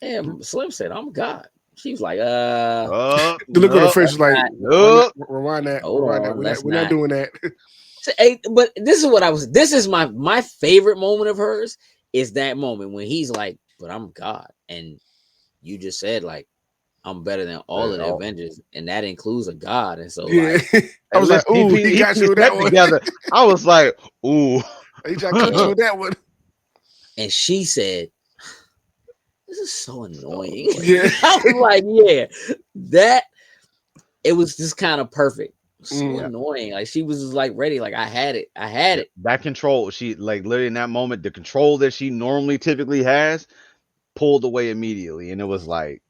And Slim said, "I'm God." She was like, The look on her No, face is like, not, no. rewind that, hold rewind that. on, let's We're not not." doing that. Hey, but this is what I was. This is my favorite moment of hers is that moment when he's like, "But I'm God," and you just said like, "I'm better than all of the Avengers," and that includes a God. And so Yeah. like, I was And like, listen, ooh, he he got you pieced with that that one. together. I was like, ooh. He tried to cut you yeah, with that one. and she said, "This is so annoying." Yeah. I was like, "Yeah, that." It was just kind of perfect. So Mm. annoying. Like she was just like ready. Like I had it. I had it. That control, she like literally in that moment, the control that she normally typically has pulled away immediately. And it was like,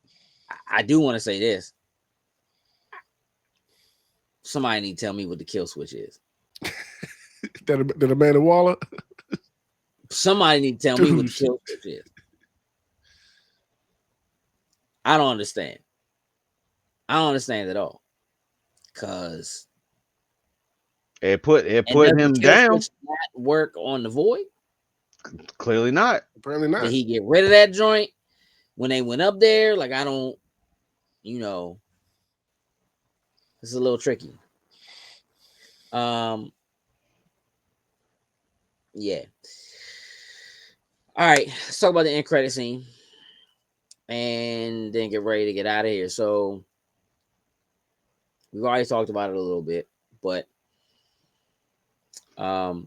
I do want to say this. Somebody need to tell me what the kill switch is. That Amanda Waller. Somebody need to tell me what the Dude. kill switch is. I don't understand. I don't understand at all. Cause it and put does the him kill down. switch not work on the void? Clearly not. Apparently Did not. he get rid of that joint when they went up there? Like I don't, you know, it's a little tricky. Um, yeah. All right, let's talk about the end credit scene and then get ready to get out of here. So we've already talked about it a little bit, but um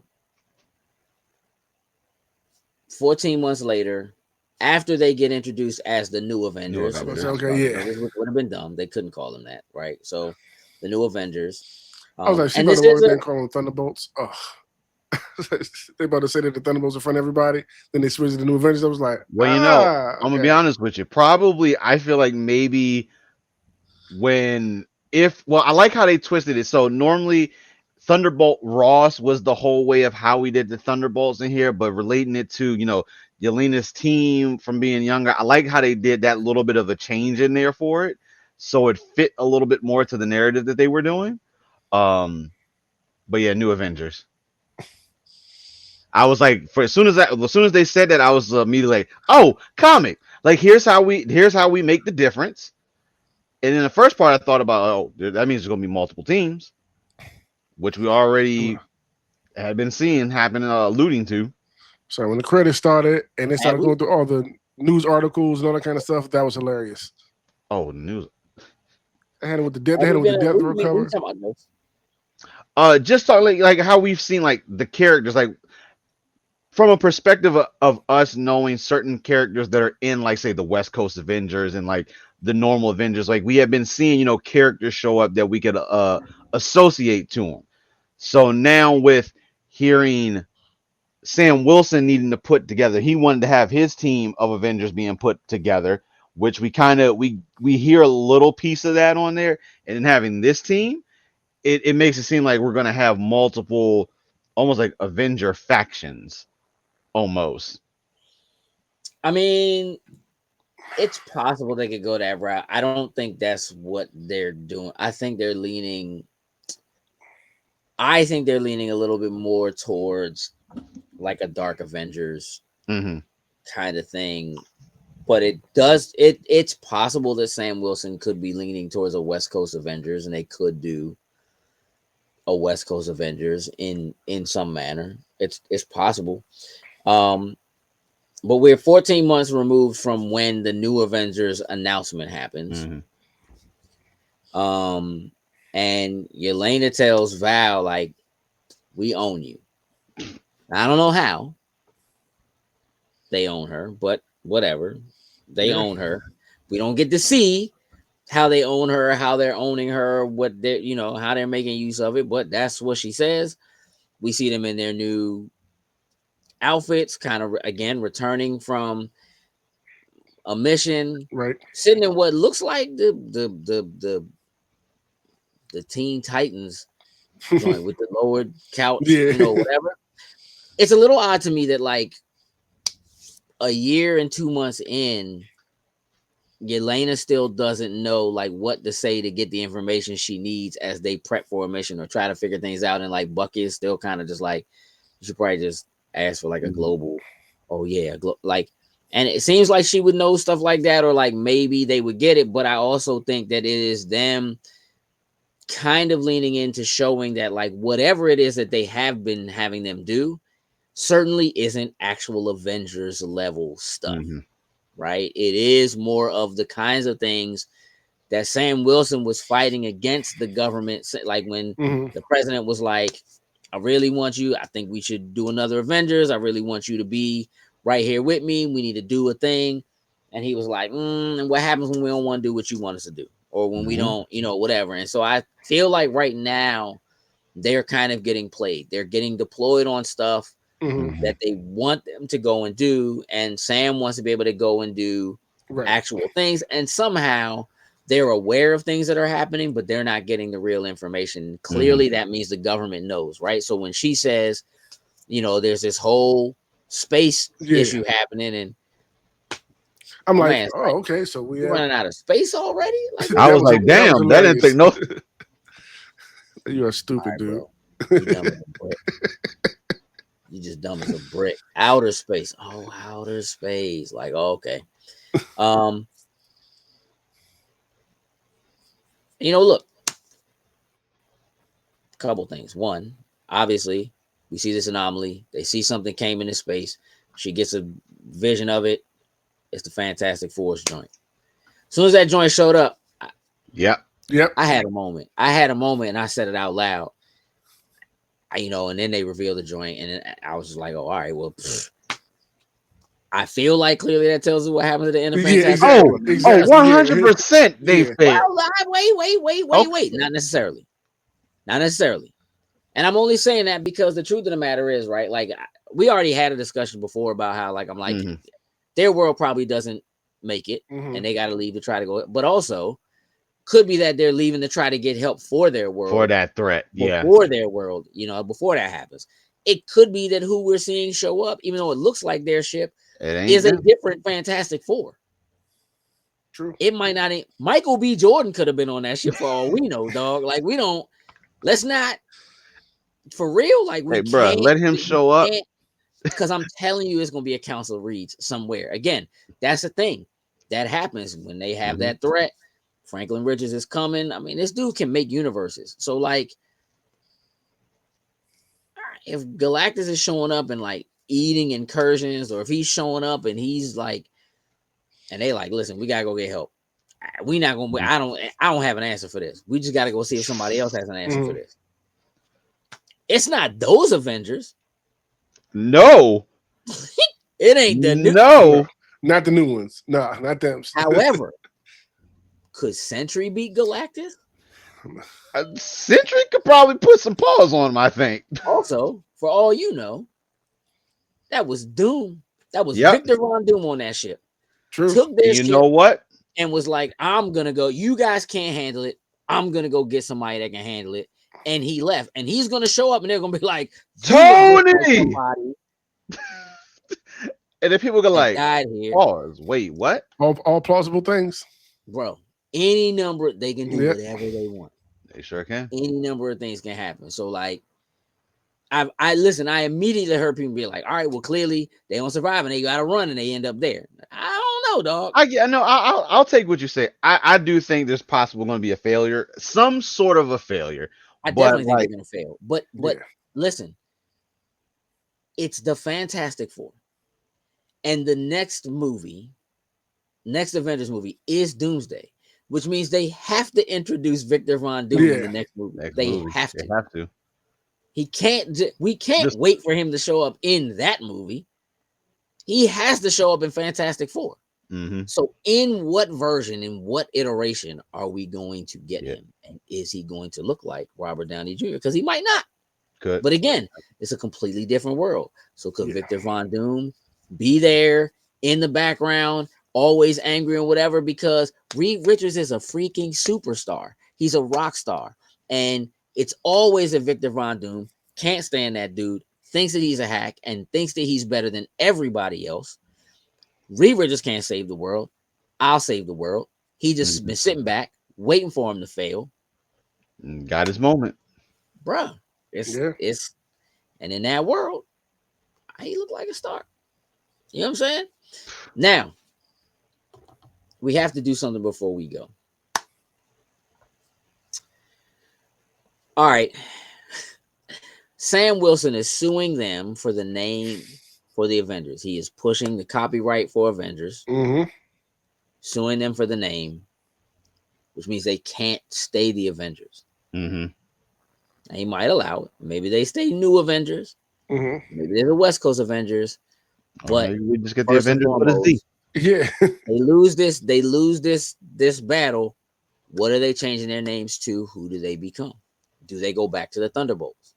14 months later, after they get introduced as the new Avengers, I was Avengers. gonna say, okay, yeah. which would have been dumb. They couldn't call them that, right? So the new Avengers. I was like, she And about this to walk is in a there and call them Thunderbolts. Oh. They about to say that the Thunderbolts in front of everybody. Then they switched to the new Avengers. I was like, Well, you know, I'm gonna be okay. honest with you. Probably, I feel like maybe when if well, I like how they twisted it. So normally, Thunderbolt Ross was the whole way of how we did the Thunderbolts in here, but relating it to, Yelena's team from being younger. I like how they did that little bit of a change in there for it. So it fit a little bit more to the narrative that they were doing. Um, but yeah, New Avengers. I was like, as soon as they said that, I was immediately like, oh, comic. Like here's how we make the difference. And in the first part, I thought about, oh, that means there's gonna be multiple teams, which we already had been seeing happen, alluding to. So when the credits started and they Have started we? going through all the news articles and all that kind of stuff, that was hilarious. Oh, news. They had it with the death. They Have had we it with been? the death row We cover. talking about this? Just talk like how we've seen like the characters, like from a perspective of us knowing certain characters that are in, like, say, the West Coast Avengers and like the normal Avengers. Like we have been seeing, characters show up that we could associate to them. So now with hearing Sam Wilson needing to put together, he wanted to have his team of Avengers being put together, which we kind of we hear a little piece of that on there, and then having this team, it makes it seem like we're gonna have multiple, almost like Avenger factions, almost. I mean, it's possible they could go that route. I don't think that's what they're doing. I think they're leaning a little bit more towards like a Dark Avengers Hmm. kind of thing. But it's possible that Sam Wilson could be leaning towards a West Coast Avengers, and they could do a West Coast Avengers in some manner. It's possible. Um, but we're 14 months removed from when the new Avengers announcement happens. Hmm. Um, and Yelena tells Val, like, we own you. I don't know how they own her, but whatever. They Yeah, own her. We don't get to see how they own her, how they're owning her, what they're, how they're making use of it, but that's what she says. We see them in their new outfits, kind of again returning from a mission, right. sitting in what looks like the Teen Titans joint with the lowered couch, Yeah, whatever. It's a little odd to me that like a year and 2 months in, Yelena still doesn't know like what to say to get the information she needs as they prep for a mission or try to figure things out. And like Bucky is still kind of just like, you should probably just ask for like a global, oh yeah, like, and it seems like she would know stuff like that, or like maybe they would get it. But I also think that it is them kind of leaning into showing that like whatever it is that they have been having them do certainly isn't actual Avengers level stuff, Hmm. right? It is more of the kinds of things that Sam Wilson was fighting against the government. Like when hmm the president was like, I really want you. I think we should do another Avengers. I really want you to be right here with me. We need to do a thing. And he was like, and what happens when we don't want to do what you want us to do? Or when we Hmm. don't, whatever. And so I feel like right now they're kind of getting played. They're getting deployed on stuff hmm Hmm. that they want them to go and do. And Sam wants to be able to go and do right. actual things. And somehow they're aware of things that are happening, but they're not getting the real information. Hmm. Clearly, that means the government knows, right? So when she says, there's this whole space Yeah, issue happening, and I'm my like, man's like, oh, okay. So we you have running out of space already? Like, I what's was going like, on? that was damn, that didn't take hilarious. no. You're a All stupid right, dude. bro. You dumb as a brick. You just dumb as a brick. Outer space. Oh, outer space. Like, okay. Um, look, couple things. One, obviously, we see this anomaly. They see something came into space. She gets a vision of it. It's the Fantastic Four's joint. As soon as that joint showed up, Yeah. Yep. I had a moment. I had a moment, and I said it out loud. And then they revealed the joint, and I was just like, "Oh, all right, well." I feel like clearly that tells us what happens at the end of Yeah, Fantastic Oh, Four. exactly. Remember, oh, that's Exactly. one Yeah. hundred percent. They Yeah. failed. wait. Okay. Not necessarily. Not necessarily. And I'm only saying that because the truth of the matter is, right? Like we already had a discussion before about how, like, I'm like, Hmm. their world probably doesn't make it, hmm and they got to leave to try to go. But also, could be that they're leaving to try to get help for their for world that threat. Yeah, before their world, before that happens. It could be that who we're seeing show up, even though it looks like their ship, it ain't is a them. different Fantastic Four. True. It might not. Michael B. Jordan could have been on that ship for all we know, dog. Like we don't. Let's not. For real, like Hey, bro, let him we show up. can't, because I'm telling you, it's gonna be a Council of Reeds somewhere. Again, that's the thing that happens when they have Mhm. that threat. Franklin Richards is coming. I mean, this dude can make universes. So, like, if Galactus is showing up and like eating incursions, or if he's showing up and he's like, and they like, listen, we gotta go get help. We not gonna. I don't have an answer for this. We just gotta go see if somebody else has an answer for this. It's not those Avengers. No, It ain't the new. no. Not the new ones. Nah, not them. However, could Sentry beat Galactus? Sentry could probably put some paws on him. I think. Also, for all you know, that was Doom. That was Yep. Victor Von Doom on that ship. True. Took their And you ship know what? and was like, I'm gonna go. You guys can't handle it. I'm gonna go get somebody that can handle it. And he left. And he's gonna show up and they're gonna be like, Tony! And then people go like, died here. pause. Wait, what? All plausible things. Bro, any number, they can do whatever they want. They sure can. Any number of things can happen. So, like, I listen, I immediately heard people be like, all right, well, clearly they don't survive and they gotta run and they end up there. I don't know, dog. I'll take what you say. I do think there's possible going to be a failure, some sort of a failure. I definitely think they're gonna fail. But listen, it's the Fantastic Four. And the next Avengers movie is Doomsday, which means they have to introduce Victor Von Doom in the next movie. They have to. We can't wait for him to show up in that movie. He has to show up in Fantastic Four. Mm-hmm. So in what version, in what iteration are we going to get him? And is he going to look like Robert Downey Jr.? Because he might not. Could. But again, it's a completely different world. So could Victor Von Doom be there in the background, always angry and whatever? Because Reed Richards is a freaking superstar. He's a rock star. And it's always a Victor Von Doom. Can't stand that dude. Thinks that he's a hack and thinks that he's better than everybody else. Reed Richards can't save the world. I'll save the world. He just been sitting back, waiting for him to fail. Got his moment. Bruh. It's and in that world, he looked like a star. You know what I'm saying? Now, we have to do something before we go. All right. Sam Wilson is suing them for the name for the Avengers. He is pushing the copyright for Avengers, suing them for the name, which means they can't stay the Avengers. Mm-hmm. Now, he might allow it. Maybe they stay New Avengers. Maybe they're the West Coast Avengers. But we just get the Avengers with a Z. Yeah. They lose this battle. What are they changing their names to? Who do they become? Do they go back to the Thunderbolts?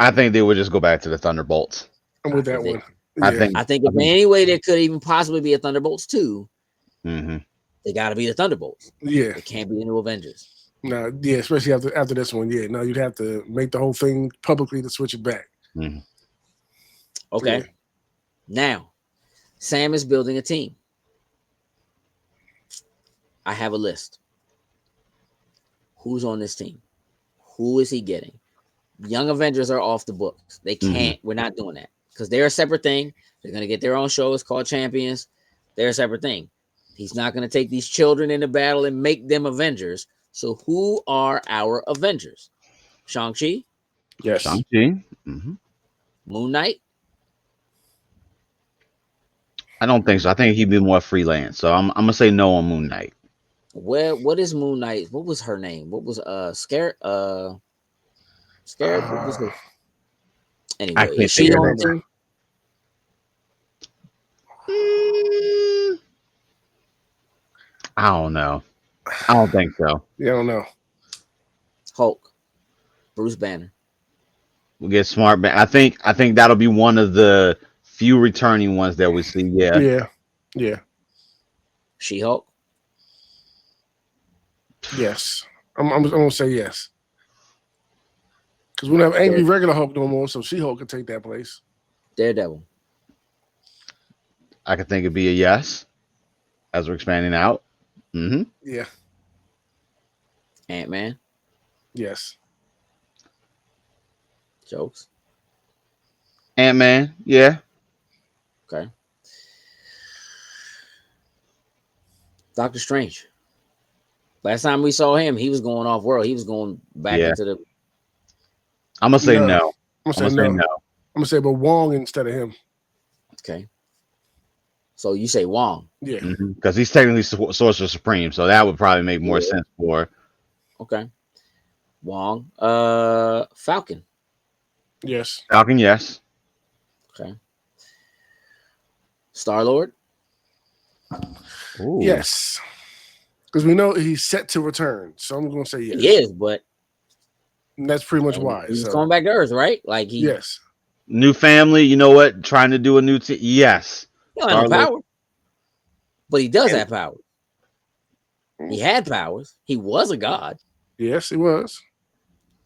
I think they would just go back to the Thunderbolts. I'm with that one. I think if any way there could even possibly be a Thunderbolts 2, they got to be the Thunderbolts. Yeah. It can't be the New Avengers. No, yeah, especially after this one. Yeah, no, you'd have to make the whole thing publicly to switch it back. Okay. Yeah. Now, Sam is building a team. I have a list. Who's on this team? Who is he getting? Young Avengers are off the books. They can't. We're not doing that because they're a separate thing. They're going to get their own shows called Champions. They're a separate thing. He's not going to take these children into battle and make them Avengers. So who are our Avengers? Shang-Chi? Yes. Shang-Chi. Moon Knight? I don't think so. I think he'd be more freelance. So I'm gonna say no on Moon Knight. What is Moon Knight? What was her name? What was Scarab? Scarab? What was her? Anyway, is she on the team? I don't know. I don't think so. Yeah, I don't know. Hulk, Bruce Banner. We'll get Smart. I think that'll be one of the few returning ones that we see. Yeah. She-Hulk. Yes. I'm gonna say yes. Because we don't have angry regular Hulk no more, so She-Hulk can take that place. Daredevil. I could think it'd be a yes as we're expanding out. Hmm. Yeah. Ant-Man. Yes. Jokes. Ant-Man, yeah. Okay. Doctor Strange. Last time we saw him, he was going off world. He was going back Yeah. into the. I'm gonna say No. no. I'm gonna I'm say gonna say no. no. I'm gonna say but Wong instead of him. Okay. So you say Wong. Yeah. Because he's technically Sorcerer Supreme, so that would probably make more Yeah. sense for. Okay. Wong. Falcon. Yes. Falcon, yes. Okay. Star-Lord. Ooh. Yes. Because we know he's set to return. So I'm gonna say He yes. is, but And that's pretty much and why. he's So coming back to Earth, right? Like yes. New family, you know what? Trying to do a new team. Yes. he don't have Star no Lord. power, but he does have power. He had powers. He was a god. Yes, he was.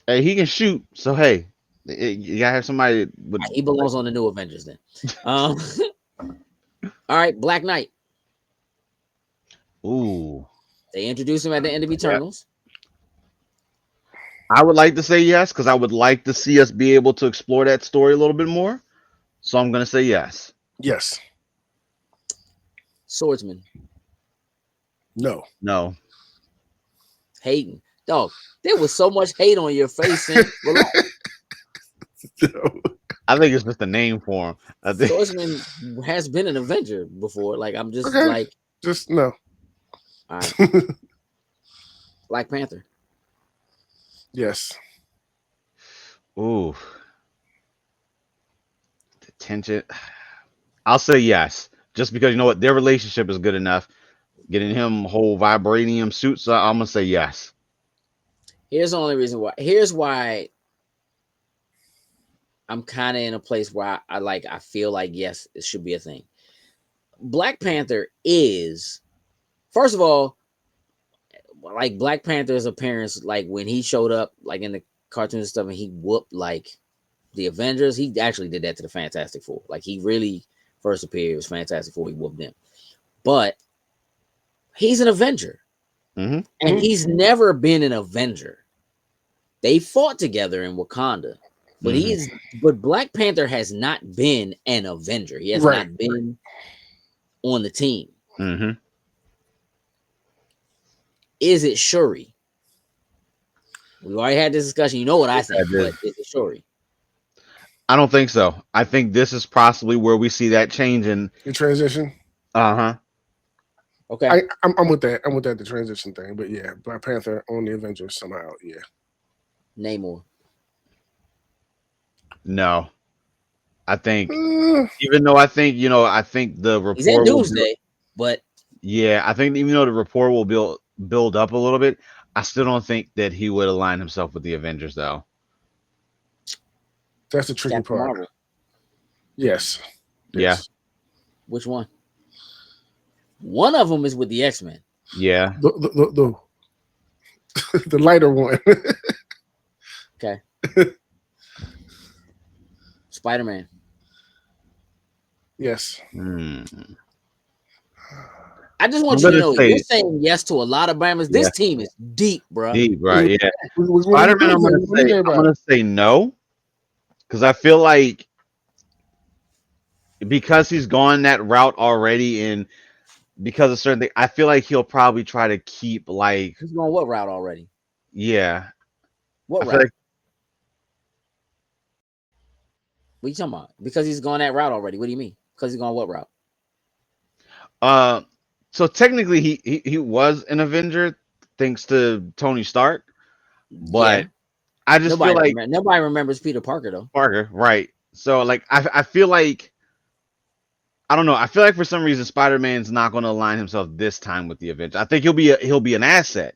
Hey, he can shoot. So hey, you gotta have somebody with. He belongs on the new Avengers then. Um, all right, Black Knight. Ooh. They introduced him at the end of Yeah. Eternals. I would like to say yes because I would like to see us be able to explore that story a little bit more. So I'm gonna say yes. Yes. Swordsman. No. No. Hating. Dog, there was so much hate on your face, and relax. No. I think it's just a name for him. I think. Swordsman has been an Avenger before. Like, I'm just Okay. like, Just no. all right, Black Panther. Yes. Ooh. The tension. I'll say yes, just because you know what, their relationship is good enough. Getting him whole vibranium suit, so I'm gonna say yes. Here's the only reason why. Here's why I'm kind of in a place where I feel like yes, it should be a thing. Black Panther is, first of all, like Black Panther's appearance, like when he showed up, like in the cartoons and stuff, and he whooped like the Avengers. He actually did that to the Fantastic Four. Like he really first appeared, it was Fantastic Four. He whooped them, but he's an Avenger, Hmm. and he's never been an Avenger. They fought together in Wakanda, but Hmm. but Black Panther has not been an Avenger. He has Right. not been on the team. Hmm. Is it Shuri? We already had this discussion. You know what I I think, did. but is it Shuri? I don't think so. I think this is possibly where we see that change in. The transition. Uh-huh. Okay. I'm with that. I'm with that. The transition thing. But yeah, Black Panther on the Avengers somehow. Yeah. Namor. No. I think Uh, even though I think, I think the He's in rapport will build. Doomsday, but Yeah, I think even though the rapport will build up a little bit, I still don't think that he would align himself with the Avengers though. that's the tricky Captain part. Marvel. Yes. Yeah. Yes. Which one? One of them is with the X-Men. Yeah. The lighter one. Okay. Spider-Man. Yes. Hmm. I just I'm want you to gonna know you're say saying yes to a lot of Bammers. yeah, This team is deep, bro. deep, right? Yeah. We're gonna Spider-Man, do I'm gonna it. We're gonna say get I'm about gonna say no because I feel like because he's gone that route already and because of certain things, I feel like he'll probably try to keep like He's going what route already? yeah. What I feel route? like What you talking about? Because he's gone that route already. What do you mean? Because he's gone what route? uh so technically he was an Avenger thanks to Tony Stark, but Yeah. I just feel like Nobody remembers Peter Parker though. Parker, right? So like I feel like I don't know. I feel like for some reason Spider-Man's not going to align himself this time with the Avengers. I think he'll be an asset,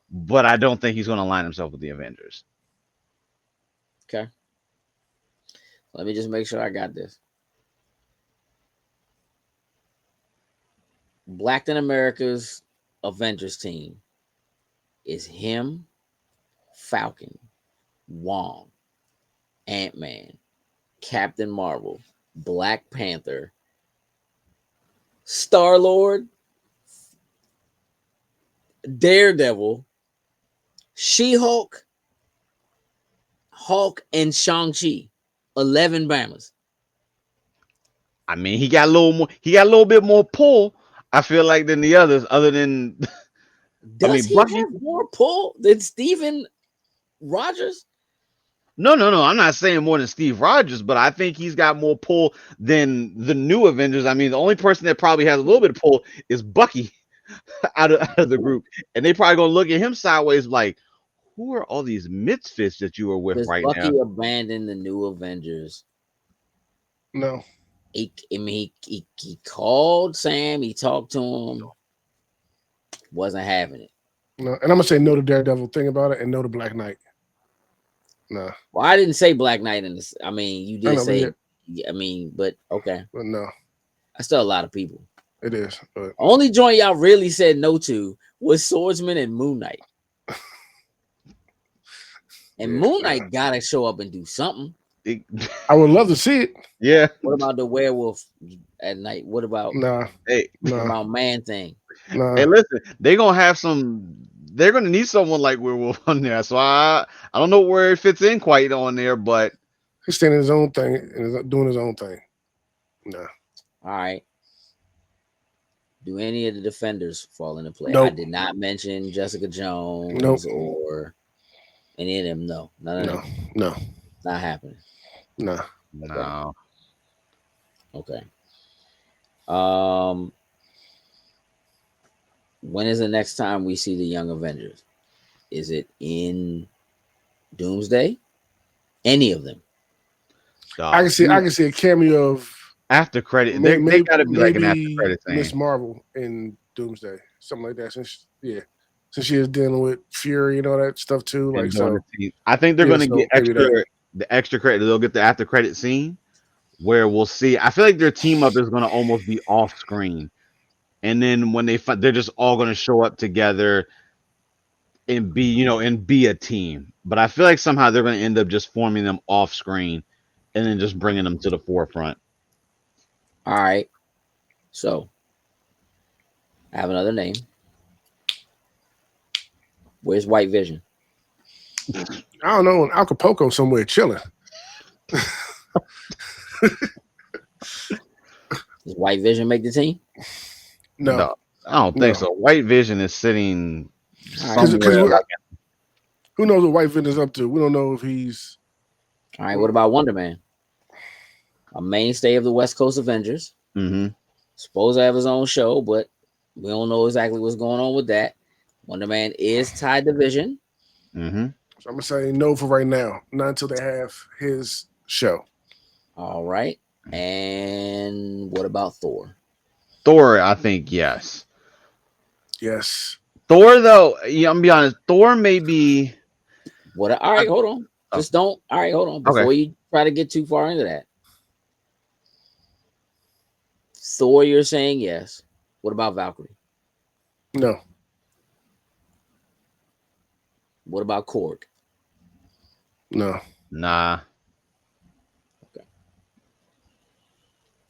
but I don't think he's going to align himself with the Avengers. Okay. Let me just make sure I got this. Black in America's Avengers team. is him, Falcon, Wong, Ant-Man, Captain Marvel, Black Panther, Star-Lord, Daredevil, She-Hulk, Hulk, and Shang-Chi. 11 Bammers. I mean, he got a little more. He got a little bit more pull. I feel like than the others. Other than, I Does mean, he Bucky. have more pull than Steven Rogers? No, no, no. I'm not saying more than Steve Rogers, but I think he's got more pull than the new Avengers. I mean, the only person that probably has a little bit of pull is Bucky out of the group, and they probably gonna look at him sideways like, who are all these misfits that you are with Does right now? Bucky abandon the new Avengers? No, He called Sam. He talked to him. Wasn't having it. no. And I'm gonna say no to Daredevil. Think about it, and no to Black Knight. No, Well, I didn't say Black Knight in this. I mean, you I did know, but yeah, say. I mean, but okay. but no, That's still a lot of people. it is. But Only joint y'all really said no to was Swordsman and Moon Knight. And yeah, Moon nah. Knight gotta show up and do something. It- I would love to see it. yeah. What about the werewolf at night? What about Nah, Hey, nah, Man Thing? hey, nah. listen. They're gonna have some. They're gonna need someone like Werewolf on there. So I don't know where it fits in quite on there, but He's standing his own thing and doing his own thing. Nah, All right. Do any of the defenders fall into play? I nope, did not mention Jessica nope, Jones or any of them. No, none of no, them. no, Not happening. nah. Okay. no. Okay. Um, when is the next time we see the Young Avengers? Is it in Doomsday? Any of them? I Dog. can see. I can see a cameo of After credit, they gotta be like an after maybe credit Miss thing. Marvel in Doomsday, something like that. Since she is dealing with Fury and all that stuff too. Like And doing so, the scene. I think they're yeah. gonna get So maybe that. the extra credit. They'll get the after credit scene where we'll see. I feel like their team up is gonna almost be off screen, and then when they're just all gonna show up together and be and be a team. But I feel like somehow they're gonna end up just forming them off screen, and then just bringing them to the forefront. All right. So I have another name. Where's White Vision? I don't know, in Acapulco somewhere chilling. Does White Vision make the team? No, No, I don't no, think so. White Vision is sitting All right. because somewhere. who knows what White Vinder's up to? We don't know if he's. All right. What about Wonder Man? A mainstay of the West Coast Avengers. Mm-hmm. Supposed to have his own show, but we don't know exactly what's going on with that. Wonder Man is tied to Vision. Mm-hmm. So I'm gonna say no for right now. Not until they have his show. All right. And what about Thor? Thor, I think yes. Yes. Thor, though, yeah, I'm gonna be honest. Thor may be. What? All right, hold on. Oh, Just don't. All right, hold on. okay. Before you try to get too far into that, Thor, you're saying yes. What about Valkyrie? No. What about Korg? No. Nah.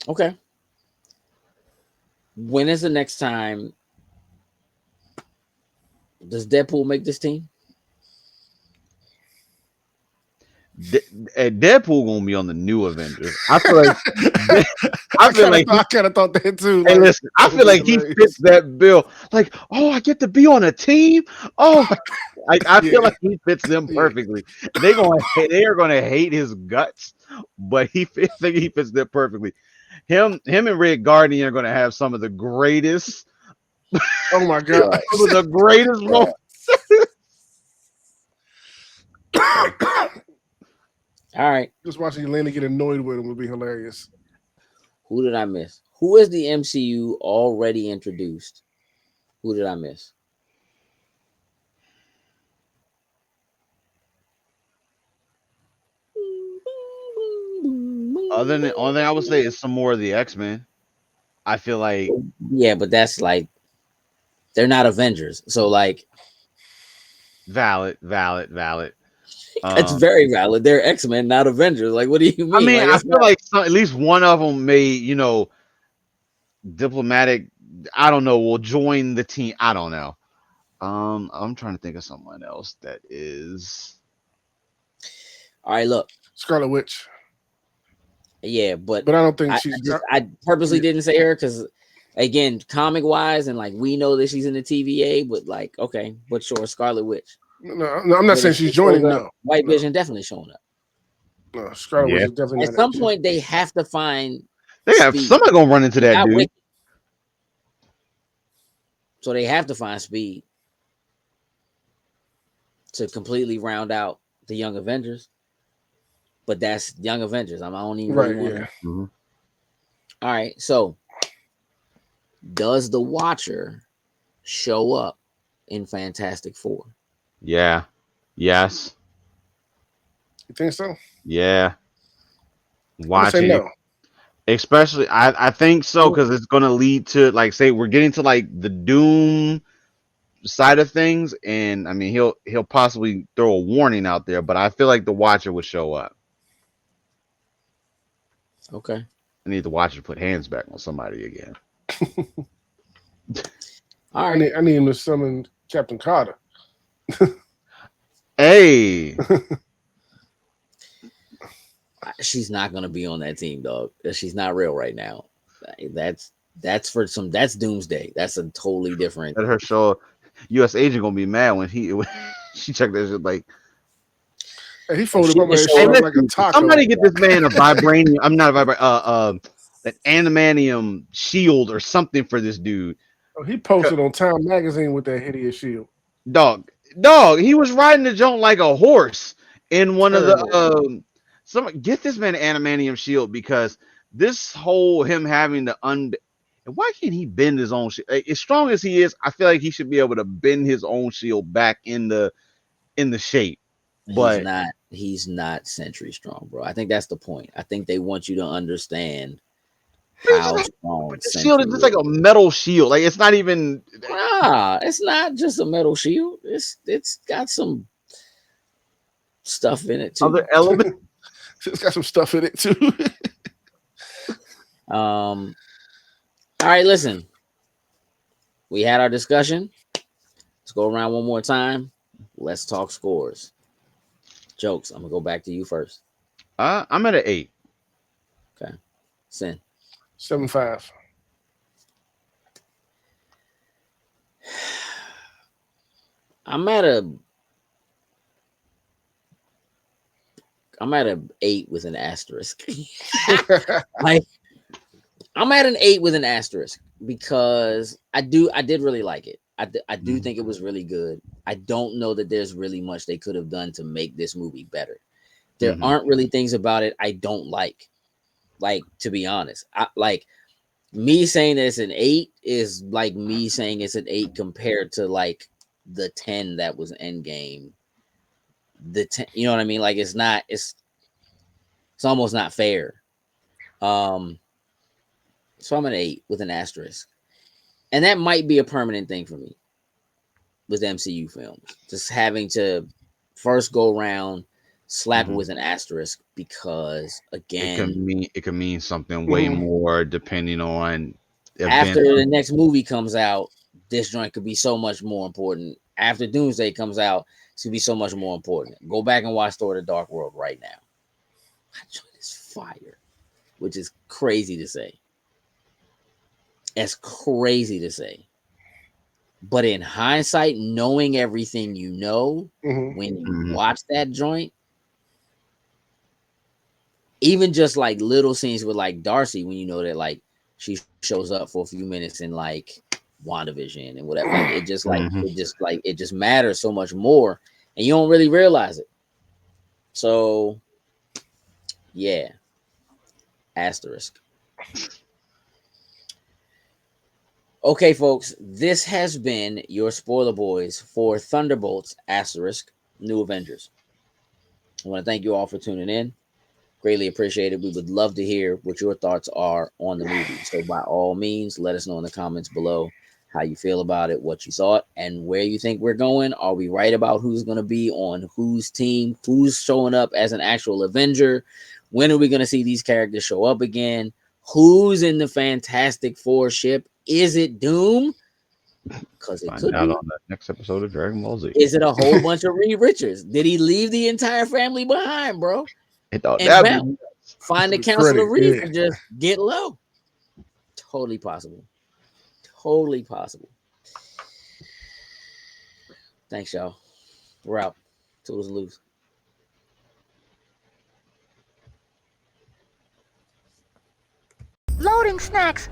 Okay. When is the next time? Does Deadpool make this team? Deadpool gonna be on the new Avengers. I feel like. I feel like. I kind of thought that too. Hey, Like, listen. I that would feel be like he hilarious. fits that bill. Like, oh, I get to be on a team. Oh, like I feel Yeah. like he fits them Yeah. perfectly. They are gonna hate his guts, but I think he fits them perfectly. Him and Red Guardian are gonna have some of the greatest, Oh my god. Right. some of the greatest Right. moments. All right. Just watching Elena get annoyed with him would be hilarious. Who did I miss? Who is the MCU already introduced? Who did I miss? Only thing I would say is some more of the X-Men. I feel like Yeah, but that's like they're not Avengers. So like Valid, valid, valid. It's Um, very valid. They're X-Men, not Avengers. Like, what do you I mean? mean, Like, I it's feel not. like at least one of them may, diplomatic. I don't know. Will join the team. I don't know. I'm trying to think of someone else that is. All right, look. Scarlet Witch, Yeah, but but I don't think I she's. just I purposely Yeah. didn't say her because, again, comic wise, and like we know that she's in the TVA, but like, okay, but sure, Scarlet Witch. No, I'm not But if saying she she's shows joining. up, No, White no, Vision definitely showing up. no. Scarlet Witch Yeah, is definitely At not some it. point, they have to find they have Speed. somebody gonna run into They that got dude. Wicked, so they have to find Speed to completely round out the Young Avengers. But that's Young Avengers. I don't even really Right? want to. Yeah. Hmm. All right, so does the Watcher show up in Fantastic Four? Yeah. Yes. You think so? Yeah. I'm gonna say Watching it, no. especially, I think so because it's gonna lead to, like, say we're getting to like the Doom side of things, and I mean he'll possibly throw a warning out there, but I feel like the Watcher would show up. Okay. I need the Watcher to put hands back on somebody again. All I right. need him to summon Captain Carter. Hey, She's not gonna be on that team, dog. She's not real right now. That's for some. That's Doomsday. That's a totally different. let her show. U.S. agent gonna be mad when he when she checked that shit. Like, Hey, he If folded she my can man's show hey, shit up, up like a listen, taco. somebody get this man a vibranium. I'm not a vibranium. An animanium shield or something for this dude. Oh, he posted on Time Magazine with that hideous shield. Dog, dog. He was riding the joint like a horse in one of the. Terrible. Some get this man an adamantium shield because this whole him having the why can't he bend his own shield? Like, as strong as he is, I feel like he should be able to bend his own shield back in the shape. he's But not. He's not Century strong, bro. I think that's the point. I think they want you to understand it's just how like, strong the shield is Century just like is. a metal shield. Like, it's not even Ah, it's not just a metal shield. It's got some stuff in it too. other element. It's got some stuff in it too. Um. All right, listen. We had our discussion. Let's go around one more time. Let's talk scores. Jokes. I'm gonna go back to you first. I'm at an 8. Okay. Sin. 7.5. I'm at a. I'm at a 8 with an asterisk. Like, I'm at an 8 with an asterisk because I did really like it. I do Mhm. think it was really good. I don't know that there's really much they could have done to make this movie better. There Mhm. aren't really things about it I don't like. Like, to be honest, I like me saying that it's an 8 is like me saying it's an 8 compared to like the 10 that was Endgame. The 10, you know what I mean? Like, it's not. It's almost not fair. Um, so I'm an 8 with an asterisk. And that might be a permanent thing for me with MCU films. Just having to first go around, slap it Mhm. with an asterisk because, It again, can mean something way Mhm. more depending on after event. the next movie comes out, this joint could be so much more important. After Doomsday comes out, it's gonna be so much more important. Go back and watch Thor: The Dark World right now. That joint is fire, which is crazy to say. It's crazy to say. But in hindsight, knowing everything you know, Mhm. when you Mhm. watch that joint, even just like little scenes with like Darcy, when you know that like she shows up for a few minutes in like WandaVision and whatever, Mhm. it just matters so much more, and you don't really realize it. So yeah, asterisk. Okay, folks, this has been your spoiler boys for Thunderbolts asterisk New Avengers. I want to thank you all for tuning in. Greatly appreciated. We would love to hear what your thoughts are on the movie. So by all means, let us know in the comments below how you feel about it, what you thought, and where you think we're going. Are we right about who's going to be on whose team, who's showing up as an actual Avenger? When are we going to see these characters show up again? Who's in the Fantastic Four ship? Is it Doom? Because it Find could out be. on the next episode of Dragon Ball Z. Is it a whole bunch of Reed Richards? Did he leave the entire family behind, bro? It thought And that'd be bounce. nuts. Find the The Council of credit, Reeds yeah. and just get low. Totally possible. Totally possible. Thanks, y'all. We're out. Tools loose. Loading snacks.